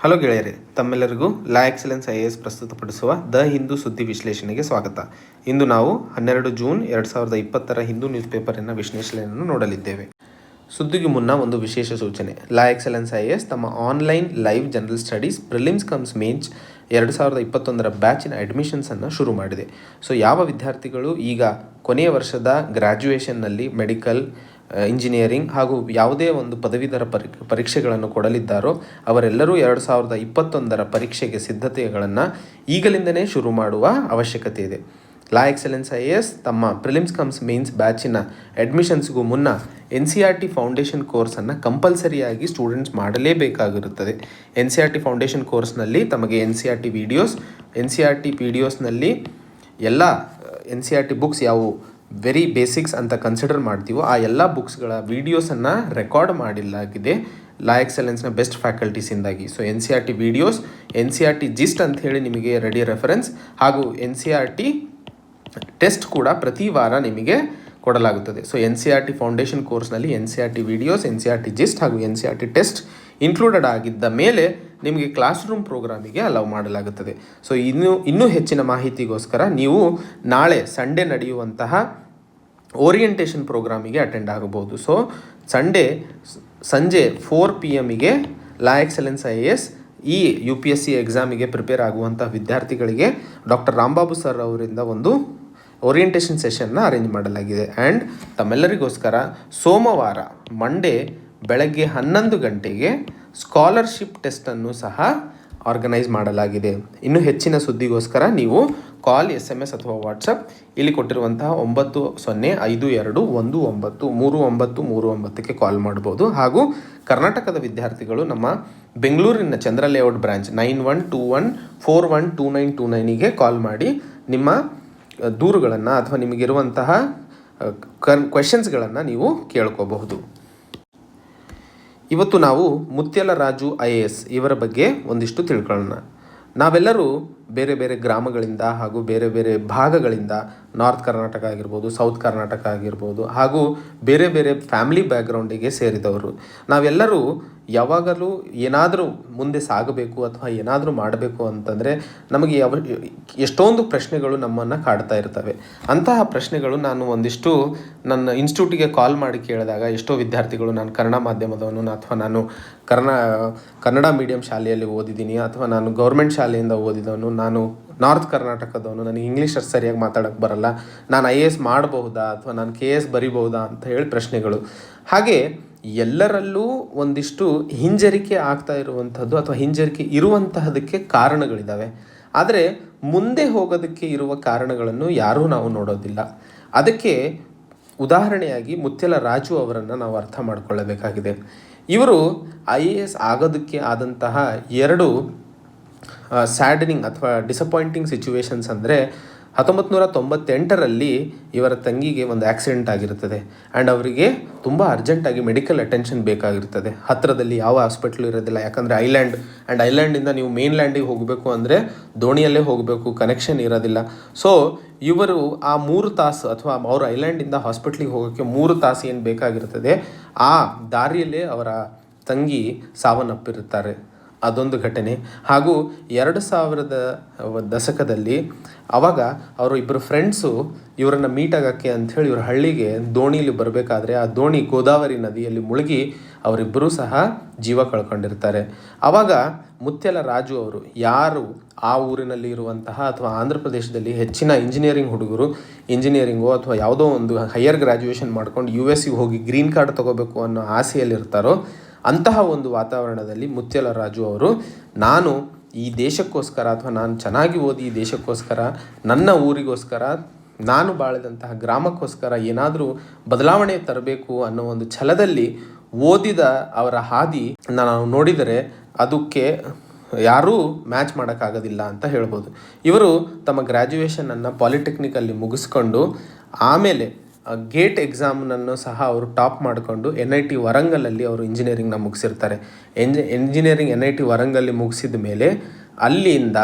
Hello ಗೆಳೆಯರೆ, ತಮ್ಮೆಲ್ಲರಿಗೂ ಲಾ Excellence IAS ಪ್ರಸ್ತುತಪಡಿಸುವ ದ ಹಿಂದೂ ಸುದ್ದಿ ವಿಶ್ಲೇಷಣೆಗೆ ಸ್ವಾಗತ. ಇಂದು ನಾವು 12 ಜೂನ್ 2020 ಹಿಂದೂ ನ್ಯೂಸ್ ಪೇಪರಿನ ವಿಶ್ಲೇಷಣೆಯನ್ನು ನೋಡಲಿದ್ದೇವೆ. ಸುದ್ದಿಗೆ ಮುನ್ನ ಒಂದು ವಿಶೇಷ ಸೂಚನೆ. ಲಾ ಎಕ್ಸಲೆನ್ಸ್ IAS ತಮ್ಮ online live general studies prelims cum mains 2021 ಬ್ಯಾಚಿನ ಅಡ್ಮಿಷನ್ಸನ್ನು ಶುರು ಮಾಡಿದೆ. ಸೊ ಯಾವ ವಿದ್ಯಾರ್ಥಿಗಳು ಈಗ ಕೊನೆಯ ವರ್ಷದ ಗ್ರ್ಯಾಜುಯೇಷನ್ನಲ್ಲಿ ಮೆಡಿಕಲ್, ಇಂಜಿನಿಯರಿಂಗ್ ಹಾಗೂ ಯಾವುದೇ ಒಂದು ಪದವೀಧರ ಪರೀಕ್ಷೆಗಳನ್ನು ಕೊಡಲಿದ್ದಾರೋ ಅವರೆಲ್ಲರೂ 2021 ಪರೀಕ್ಷೆಗೆ ಸಿದ್ಧತೆಗಳನ್ನು ಈಗಲಿಂದನೇ ಶುರು ಮಾಡುವ ಅವಶ್ಯಕತೆ ಇದೆ. ಲಾ ಎಕ್ಸಲೆನ್ಸ್ IAS ತಮ್ಮ ಪ್ರಿಲಿಮ್ಸ್ ಕಮ್ಸ್ ಮೇನ್ಸ್ ಬ್ಯಾಚಿನ ಅಡ್ಮಿಷನ್ಸ್ಗೂ ಮುನ್ನ NCERT ಫೌಂಡೇಶನ್ ಕೋರ್ಸನ್ನು ಕಂಪಲ್ಸರಿಯಾಗಿ ಸ್ಟೂಡೆಂಟ್ಸ್ ಮಾಡಲೇಬೇಕಾಗಿರುತ್ತದೆ. NCERT ಫೌಂಡೇಶನ್ ಕೋರ್ಸ್ನಲ್ಲಿ ತಮಗೆ NCERT PDOಸ್ನಲ್ಲಿ ಎಲ್ಲ NCERT ಬುಕ್ಸ್ ಯಾವುವು ವೆರಿ ಬೇಸಿಕ್ಸ್ ಅಂತ ಕನ್ಸಿಡರ್ ಮಾಡ್ತೀವೋ ಆ ಎಲ್ಲ ಬುಕ್ಸ್ಗಳ ವೀಡಿಯೋಸನ್ನು ರೆಕಾರ್ಡ್ ಮಾಡಿಲಾಗಿದೆ ಲಾ ಎಕ್ಸಲೆನ್ಸ್ನ ಬೆಸ್ಟ್ ಫ್ಯಾಕಲ್ಟೀಸಿಂದಾಗಿ. So NCERT videos, NCERT gist ಅಂತ ಹೇಳಿ ನಿಮಗೆ ರೆಡಿ ರೆಫರೆನ್ಸ್ ಹಾಗೂ NCERT ಟೆಸ್ಟ್ ಕೂಡ ಪ್ರತಿ ವಾರ ನಿಮಗೆ ಕೊಡಲಾಗುತ್ತದೆ. ಸೊ NCERT ಫೌಂಡೇಶನ್ ಕೋರ್ಸ್ನಲ್ಲಿ NCERT ವೀಡಿಯೋಸ್, NCERT ಜಿಸ್ಟ್ ಹಾಗೂ NCERT ಟೆಸ್ಟ್ ಇನ್ಕ್ಲೂಡೆಡ್ ಆಗಿದ್ದ ಮೇಲೆ ನಿಮಗೆ ಕ್ಲಾಸ್ ರೂಮ್ ಪ್ರೋಗ್ರಾಮಿಗೆ ಅಲೌ ಮಾಡಲಾಗುತ್ತದೆ. ಸೊ ಇನ್ನೂ ಹೆಚ್ಚಿನ ಮಾಹಿತಿಗೋಸ್ಕರ ನೀವು ನಾಳೆ ಸಂಡೇ ನಡೆಯುವಂತಹ ಓರಿಯೆಂಟೇಷನ್ ಪ್ರೋಗ್ರಾಮಿಗೆ ಅಟೆಂಡ್ ಆಗಬಹುದು. ಸೊ ಸಂಡೇ ಸಂಜೆ 4 PM ಲಾ ಎಕ್ಸಲೆನ್ಸ್ IAS ಈ UPSC ಎಕ್ಸಾಮಿಗೆ ಪ್ರಿಪೇರ್ ಆಗುವಂಥ ವಿದ್ಯಾರ್ಥಿಗಳಿಗೆ ಡಾಕ್ಟರ್ ರಾಂಬಾಬು ಸರ್ ಅವರಿಂದ ಒಂದು ಓರಿಯೆಂಟೇಷನ್ ಸೆಷನ್ನ ಅರೇಂಜ್ ಮಾಡಲಾಗಿದೆ. ಆ್ಯಂಡ್ ತಮ್ಮೆಲ್ಲರಿಗೋಸ್ಕರ ಸೋಮವಾರ ಮಂಡೇ ಬೆಳಗ್ಗೆ 11 ಗಂಟೆಗೆ ಸ್ಕಾಲರ್ಶಿಪ್ ಟೆಸ್ಟನ್ನು ಸಹ ಆರ್ಗನೈಸ್ ಮಾಡಲಾಗಿದೆ. ಇನ್ನು ಹೆಚ್ಚಿನ ಸುದ್ದಿಗೋಸ್ಕರ ನೀವು ಕಾಲ್, SMS ಅಥವಾ ವಾಟ್ಸಪ್ ಇಲ್ಲಿ ಕೊಟ್ಟಿರುವಂತಹ 9052193939ಕ್ಕೆ ಕಾಲ್ ಮಾಡ್ಬೋದು. ಹಾಗೂ ಕರ್ನಾಟಕದ ವಿದ್ಯಾರ್ಥಿಗಳು ನಮ್ಮ ಬೆಂಗಳೂರಿನ ಚಂದ್ರ ಲೇಔಟ್ ಬ್ರಾಂಚ್ 9121412929ಗೆ ಕಾಲ್ ಮಾಡಿ ನಿಮ್ಮ ದೂರುಗಳನ್ನು ಅಥವಾ ನಿಮಗಿರುವಂತಹ ಕ್ವೆಶನ್ಸ್ಗಳನ್ನು ನೀವು ಕೇಳ್ಕೋಬಹುದು. ಇವತ್ತು ನಾವು ಮುತ್ಯಾಲ ರಾಜು IAS ಇವರ ಬಗ್ಗೆ ಒಂದಿಷ್ಟು ತಿಳ್ಕೊಳ್ಳೋಣ. ನಾವೆಲ್ಲರೂ ಬೇರೆ ಬೇರೆ ಗ್ರಾಮಗಳಿಂದ ಹಾಗೂ ಬೇರೆ ಬೇರೆ ಭಾಗಗಳಿಂದ, ನಾರ್ತ್ ಕರ್ನಾಟಕ ಆಗಿರ್ಬೋದು, ಸೌತ್ ಕರ್ನಾಟಕ ಆಗಿರ್ಬೋದು, ಹಾಗೂ ಬೇರೆ ಬೇರೆ ಫ್ಯಾಮಿಲಿ ಬ್ಯಾಕ್ಗ್ರೌಂಡಿಗೆ ಸೇರಿದವರು. ನಾವೆಲ್ಲರೂ ಯಾವಾಗಲೂ ಏನಾದರೂ ಮುಂದೆ ಸಾಗಬೇಕು ಅಥವಾ ಏನಾದರೂ ಮಾಡಬೇಕು ಅಂತಂದರೆ ನಮಗೆ ಎಷ್ಟೊಂದು ಪ್ರಶ್ನೆಗಳು ನಮ್ಮನ್ನು ಕಾಡ್ತಾ ಇರ್ತವೆ. ಅಂತಹ ಪ್ರಶ್ನೆಗಳು ನಾನು ಒಂದಿಷ್ಟು ನನ್ನ ಇನ್ಸ್ಟಿಟ್ಯೂಟಿಗೆ ಕಾಲ್ ಮಾಡಿ ಕೇಳಿದಾಗ ಎಷ್ಟೋ ವಿದ್ಯಾರ್ಥಿಗಳು ನಾನು ಕನ್ನಡ ಮಾಧ್ಯಮದವನು ಅಥವಾ ನಾನು ಕನ್ನಡ ಮೀಡಿಯಂ ಶಾಲೆಯಲ್ಲಿ ಓದಿದ್ದೀನಿ ಅಥವಾ ನಾನು ಗೌರ್ಮೆಂಟ್ ಶಾಲೆಯಿಂದ ಓದಿದವನು, ನಾನು ನಾರ್ತ್ ಕರ್ನಾಟಕದವನು, ನನಗೆ ಇಂಗ್ಲೀಷ್ ಸರಿಯಾಗಿ ಮಾತಾಡೋಕ್ಕೆ ಬರಲ್ಲ, ನಾನು IAS ಮಾಡಬಹುದಾ ಅಥವಾ ನಾನು KS ಬರಿಬಹುದಾ ಅಂತ ಹೇಳಿ ಪ್ರಶ್ನೆಗಳು. ಹಾಗೆ ಎಲ್ಲರಲ್ಲೂ ಒಂದಿಷ್ಟು ಹಿಂಜರಿಕೆ ಆಗ್ತಾ ಇರುವಂಥದ್ದು ಅಥವಾ ಹಿಂಜರಿಕೆ ಇರುವಂತಹದಕ್ಕೆ ಕಾರಣಗಳಿದ್ದಾವೆ. ಆದರೆ ಮುಂದೆ ಹೋಗೋದಕ್ಕೆ ಇರುವ ಕಾರಣಗಳನ್ನು ಯಾರೂ ನಾವು ನೋಡೋದಿಲ್ಲ. ಅದಕ್ಕೆ ಉದಾಹರಣೆಯಾಗಿ ಮುತ್ಯಾಲ ರಾಜು ಅವರನ್ನು ನಾವು ಅರ್ಥ ಮಾಡಿಕೊಳ್ಳಬೇಕಾಗಿದೆ. ಇವರು IAS ಆಗೋದಕ್ಕೆ ಆದಂತಹ 2 ಸ್ಯಾಡನಿಂಗ್ ಅಥವಾ ಡಿಸಪಾಯಿಂಟಿಂಗ್ ಸಿಚುವೇಶನ್ಸ್ ಅಂದರೆ 1998ರಲ್ಲಿ ಇವರ ತಂಗಿಗೆ ಒಂದು ಆಕ್ಸಿಡೆಂಟ್ ಆಗಿರುತ್ತದೆ. ಆ್ಯಂಡ್ ಅವರಿಗೆ ತುಂಬ ಅರ್ಜೆಂಟಾಗಿ ಮೆಡಿಕಲ್ ಅಟೆನ್ಷನ್ ಬೇಕಾಗಿರ್ತದೆ. ಹತ್ತಿರದಲ್ಲಿ ಯಾವ ಹಾಸ್ಪಿಟ್ಲು ಇರೋದಿಲ್ಲ, ಯಾಕಂದರೆ ಐಲ್ಯಾಂಡಿಂದ ನೀವು ಮೇನ್ ಲ್ಯಾಂಡಿಗೆ ಹೋಗಬೇಕು ಅಂದರೆ ದೋಣಿಯಲ್ಲೇ ಹೋಗಬೇಕು, ಕನೆಕ್ಷನ್ ಇರೋದಿಲ್ಲ. ಸೊ ಇವರು ಆ 3 ತಾಸು ಅಥವಾ ಅವರು ಐಲ್ಯಾಂಡಿಂದ ಹಾಸ್ಪಿಟ್ಲಿಗೆ ಹೋಗೋಕ್ಕೆ 3 ತಾಸು ಏನು ಬೇಕಾಗಿರ್ತದೆ, ಆ ದಾರಿಯಲ್ಲೇ ಅವರ ತಂಗಿ ಸಾವನ್ನಪ್ಪಿರುತ್ತಾರೆ. ಅದೊಂದು ಘಟನೆ. ಹಾಗೂ 2000ದ ದಶಕದಲ್ಲಿ ಆವಾಗ ಅವರು ಇಬ್ಬರು ಫ್ರೆಂಡ್ಸು ಇವರನ್ನು ಮೀಟ್ ಆಗೋಕ್ಕೆ ಅಂಥೇಳಿ ಇವ್ರ ಹಳ್ಳಿಗೆ ದೋಣಿಯಲ್ಲಿ ಬರಬೇಕಾದ್ರೆ ಆ ದೋಣಿ ಗೋದಾವರಿ ನದಿಯಲ್ಲಿ ಮುಳುಗಿ ಅವರಿಬ್ಬರೂ ಸಹ ಜೀವ ಕಳ್ಕೊಂಡಿರ್ತಾರೆ. ಆವಾಗ ಮುತ್ಯಾಲ ರಾಜು ಅವರು, ಯಾರು ಆ ಊರಿನಲ್ಲಿ ಇರುವಂತಹ ಅಥವಾ ಆಂಧ್ರ ಪ್ರದೇಶದಲ್ಲಿ ಹೆಚ್ಚಿನ ಇಂಜಿನಿಯರಿಂಗ್ ಹುಡುಗರು ಇಂಜಿನಿಯರಿಂಗೋ ಅಥವಾ ಯಾವುದೋ ಒಂದು ಹೈಯರ್ ಗ್ರ್ಯಾಜುಯೇಷನ್ ಮಾಡ್ಕೊಂಡು US ಹೋಗಿ ಗ್ರೀನ್ ಕಾರ್ಡ್ ತೊಗೋಬೇಕು ಅನ್ನೋ ಆಸೆಯಲ್ಲಿರ್ತಾರೋ ಅಂತಹ ಒಂದು ವಾತಾವರಣದಲ್ಲಿ ಮುತ್ಯಾಲ ರಾಜು ಅವರು, ನಾನು ಈ ದೇಶಕ್ಕೋಸ್ಕರ ಅಥವಾ ನಾನು ಚೆನ್ನಾಗಿ ಓದಿ ಈ ದೇಶಕ್ಕೋಸ್ಕರ, ನನ್ನ ಊರಿಗೋಸ್ಕರ, ನಾನು ಬಾಳಿದಂತಹ ಗ್ರಾಮಕ್ಕೋಸ್ಕರ ಏನಾದರೂ ಬದಲಾವಣೆ ತರಬೇಕು ಅನ್ನೋ ಒಂದು ಛಲದಲ್ಲಿ ಓದಿದ ಅವರ ಹಾದಿ ನಾವು ನೋಡಿದರೆ ಅದಕ್ಕೆ ಯಾರೂ ಮ್ಯಾಚ್ ಮಾಡೋಕ್ಕಾಗೋದಿಲ್ಲ ಅಂತ ಹೇಳ್ಬೋದು. ಇವರು ತಮ್ಮ ಗ್ರ್ಯಾಜುಯೇಷನನ್ನು ಪಾಲಿಟೆಕ್ನಿಕಲ್ಲಿ ಮುಗಿಸ್ಕೊಂಡು ಆಮೇಲೆ ಗೇಟ್ ಎಕ್ಸಾಮ್ನನ್ನು ಸಹ ಅವರು ಟಾಪ್ ಮಾಡಿಕೊಂಡು NIT ವರಂಗಲಲ್ಲಿ ಅವರು ಇಂಜಿನಿಯರಿಂಗ್ನ ಮುಗಿಸಿರ್ತಾರೆ. ಇಂಜಿನಿಯರಿಂಗ್ NIT ವರಂಗಲ್ಲಿ ಮುಗಿಸಿದ ಮೇಲೆ ಅಲ್ಲಿಂದ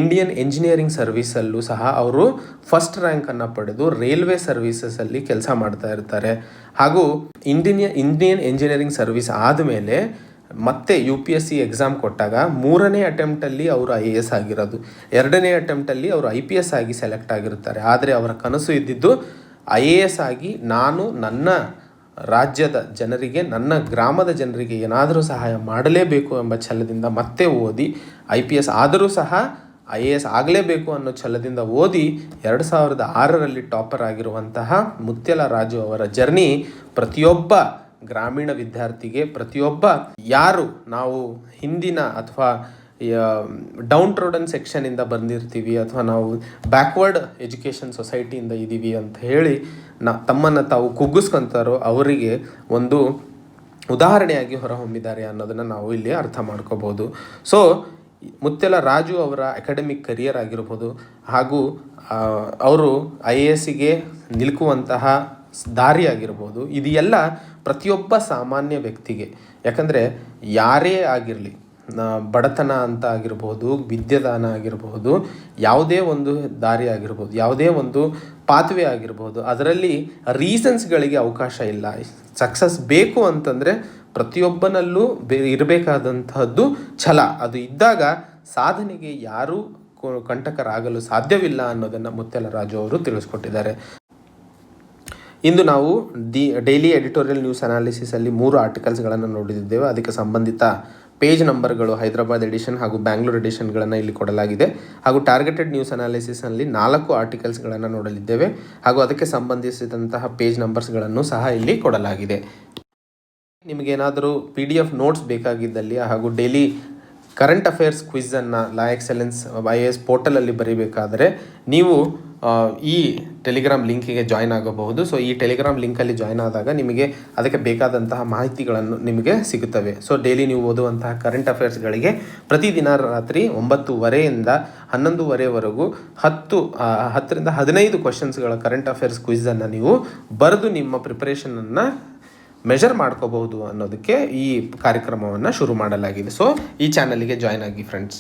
ಇಂಡಿಯನ್ ಎಂಜಿನಿಯರಿಂಗ್ ಸರ್ವೀಸಲ್ಲೂ ಸಹ ಅವರು ಫಸ್ಟ್ ರ್ಯಾಂಕನ್ನು ಪಡೆದು ರೈಲ್ವೆ ಸರ್ವೀಸಸಲ್ಲಿ ಕೆಲಸ ಮಾಡ್ತಾ ಇರ್ತಾರೆ. ಹಾಗೂ ಇಂಡಿಯನ್ ಎಂಜಿನಿಯರಿಂಗ್ ಸರ್ವೀಸ್ ಆದಮೇಲೆ ಮತ್ತೆ UPSC ಎಕ್ಸಾಮ್ ಕೊಟ್ಟಾಗ 3ನೇ ಅಟೆಂಪ್ಟಲ್ಲಿ ಅವರು IAS ಆಗಿರೋದು, 2ನೇ ಅಟೆಂಪ್ಟಲ್ಲಿ ಅವರು IPS ಆಗಿ ಸೆಲೆಕ್ಟ್ ಆಗಿರುತ್ತಾರೆ. ಆದರೆ ಅವರ ಕನಸು ಇದ್ದಿದ್ದು IAS ಆಗಿ ನಾನು ನನ್ನ ರಾಜ್ಯದ ಜನರಿಗೆ, ನನ್ನ ಗ್ರಾಮದ ಜನರಿಗೆ ಏನಾದರೂ ಸಹಾಯ ಮಾಡಲೇಬೇಕು ಎಂಬ ಛಲದಿಂದ ಮತ್ತೆ ಓದಿ IPS ಆದರೂ ಸಹ IAS ಆಗಲೇಬೇಕು ಅನ್ನೋ ಛಲದಿಂದ ಓದಿ 2006ರಲ್ಲಿ ಟಾಪರ್ ಆಗಿರುವಂತಹ ಮುತ್ಯಾಲ ರಾಜು ಅವರ ಜರ್ನಿ ಪ್ರತಿಯೊಬ್ಬ ಗ್ರಾಮೀಣ ವಿದ್ಯಾರ್ಥಿಗೆ, ಪ್ರತಿಯೊಬ್ಬ ಯಾರು ನಾವು ಹಿಂದಿನ ಅಥವಾ ಡೌನ್ ಟ್ರೋಡನ್ ಸೆಕ್ಷನಿಂದ ಬಂದಿರ್ತೀವಿ ಅಥವಾ ನಾವು ಬ್ಯಾಕ್ವರ್ಡ್ ಎಜುಕೇಷನ್ ಸೊಸೈಟಿಯಿಂದ ಇದ್ದೀವಿ ಅಂತ ಹೇಳಿ ತಮ್ಮನ್ನು ತಾವು ಕುಗ್ಗಿಸ್ಕೊಂತಾರೋ ಅವರಿಗೆ ಒಂದು ಉದಾಹರಣೆಯಾಗಿ ಹೊರಹೊಮ್ಮಿದ್ದಾರೆ ಅನ್ನೋದನ್ನು ನಾವು ಇಲ್ಲಿ ಅರ್ಥ ಮಾಡ್ಕೋಬೋದು. ಸೊ ಮುತ್ಯಾಲ ರಾಜು ಅವರ ಅಕಾಡೆಮಿಕ್ ಕರಿಯರ್ ಆಗಿರ್ಬೋದು ಹಾಗೂ ಅವರು IASಗೆ ನಿಲುಕುವಂತಹ ದಾರಿ ಆಗಿರ್ಬೋದು, ಇದು ಎಲ್ಲ ಪ್ರತಿಯೊಬ್ಬ ಸಾಮಾನ್ಯ ವ್ಯಕ್ತಿಗೆ, ಯಾಕಂದರೆ ಯಾರೇ ಆಗಿರಲಿ, ಬಡತನ ಅಂತ ಆಗಿರ್ಬೋದು, ವಿದ್ಯಾದಾನ ಆಗಿರ್ಬೋದು, ಯಾವುದೇ ಒಂದು ದಾರಿ ಆಗಿರ್ಬೋದು, ಯಾವುದೇ ಒಂದು ಪಾತ್ವೆ ಆಗಿರ್ಬೋದು, ಅದರಲ್ಲಿ ರೀಸನ್ಸ್ಗಳಿಗೆ ಅವಕಾಶ ಇಲ್ಲ. ಸಕ್ಸಸ್ ಬೇಕು ಅಂತಂದರೆ ಪ್ರತಿಯೊಬ್ಬನಲ್ಲೂ ಇರಬೇಕಾದಂತಹದ್ದು ಛಲ. ಅದು ಇದ್ದಾಗ ಸಾಧನೆಗೆ ಯಾರೂ ಕಂಟಕರಾಗಲು ಸಾಧ್ಯವಿಲ್ಲ ಅನ್ನೋದನ್ನು ಮುತ್ಯಾಲ ರಾಜು ಅವರು ತಿಳಿಸ್ಕೊಟ್ಟಿದ್ದಾರೆ. ಇಂದು ನಾವು ಡೈಲಿ ಎಡಿಟೋರಿಯಲ್ ನ್ಯೂಸ್ ಅನಾಲಿಸಿಸಲ್ಲಿ 3 ಆರ್ಟಿಕಲ್ಸ್ಗಳನ್ನು ನೋಡಿದ್ದೇವೆ. ಅದಕ್ಕೆ ಸಂಬಂಧಿತ ಪೇಜ್ ನಂಬರ್ಗಳು ಹೈದರಾಬಾದ್ ಎಡಿಷನ್ ಹಾಗೂ ಬ್ಯಾಂಗ್ಳೂರ್ ಎಡಿಷನ್ಗಳನ್ನು ಇಲ್ಲಿ ಕೊಡಲಾಗಿದೆ. ಹಾಗೂ ಟಾರ್ಗೆಟೆಡ್ ನ್ಯೂಸ್ ಅನಾಲಿಸಿಸ್ನಲ್ಲಿ 4 ಆರ್ಟಿಕಲ್ಸ್ಗಳನ್ನು ನೋಡಲಿದ್ದೇವೆ ಹಾಗೂ ಅದಕ್ಕೆ ಸಂಬಂಧಿಸಿದಂತಹ ಪೇಜ್ ನಂಬರ್ಸ್ಗಳನ್ನು ಸಹ ಇಲ್ಲಿ ಕೊಡಲಾಗಿದೆ. ನಿಮಗೇನಾದರೂ PDF ನೋಟ್ಸ್ ಬೇಕಾಗಿದ್ದಲ್ಲಿ ಹಾಗೂ ಡೈಲಿ ಕರೆಂಟ್ ಅಫೇರ್ಸ್ ಕ್ವಿಝನ್ನು ಲಾ ಎಕ್ಸಲೆನ್ಸ್ IAS ಪೋರ್ಟಲಲ್ಲಿ ಬರೀಬೇಕಾದರೆ ನೀವು ಈ ಟೆಲಿಗ್ರಾಮ್ ಲಿಂಕಿಗೆ ಜಾಯ್ನ್ ಆಗಬಹುದು. ಸೊ ಈ ಟೆಲಿಗ್ರಾಮ್ ಲಿಂಕಲ್ಲಿ ಜಾಯ್ನ್ ಆದಾಗ ನಿಮಗೆ ಅದಕ್ಕೆ ಬೇಕಾದಂತಹ ಮಾಹಿತಿಗಳನ್ನು ನಿಮಗೆ ಸಿಗುತ್ತವೆ. ಸೊ ಡೈಲಿ ನೀವು ಓದುವಂತಹ ಕರೆಂಟ್ ಅಫೇರ್ಸ್ಗಳಿಗೆ ಪ್ರತಿದಿನ ರಾತ್ರಿ 9:30ಯಿಂದ 11:00ವರೆಗೂ 10ರಿಂದ 15 ಕ್ವಶನ್ಸ್ಗಳ ಕರೆಂಟ್ ಅಫೇರ್ಸ್ ಕ್ವಿಝನ್ನು ನೀವು ಬರೆದು ನಿಮ್ಮ ಪ್ರಿಪರೇಷನನ್ನು ಮೆಷರ್ ಮಾಡ್ಕೋಬಹುದು ಅನ್ನೋದಕ್ಕೆ ಈ ಕಾರ್ಯಕ್ರಮವನ್ನು ಶುರು ಮಾಡಲಾಗಿದೆ. ಸೊ ಈ ಚಾನಲ್ಗೆ ಜಾಯ್ನ್ ಆಗಿ ಫ್ರೆಂಡ್ಸ್.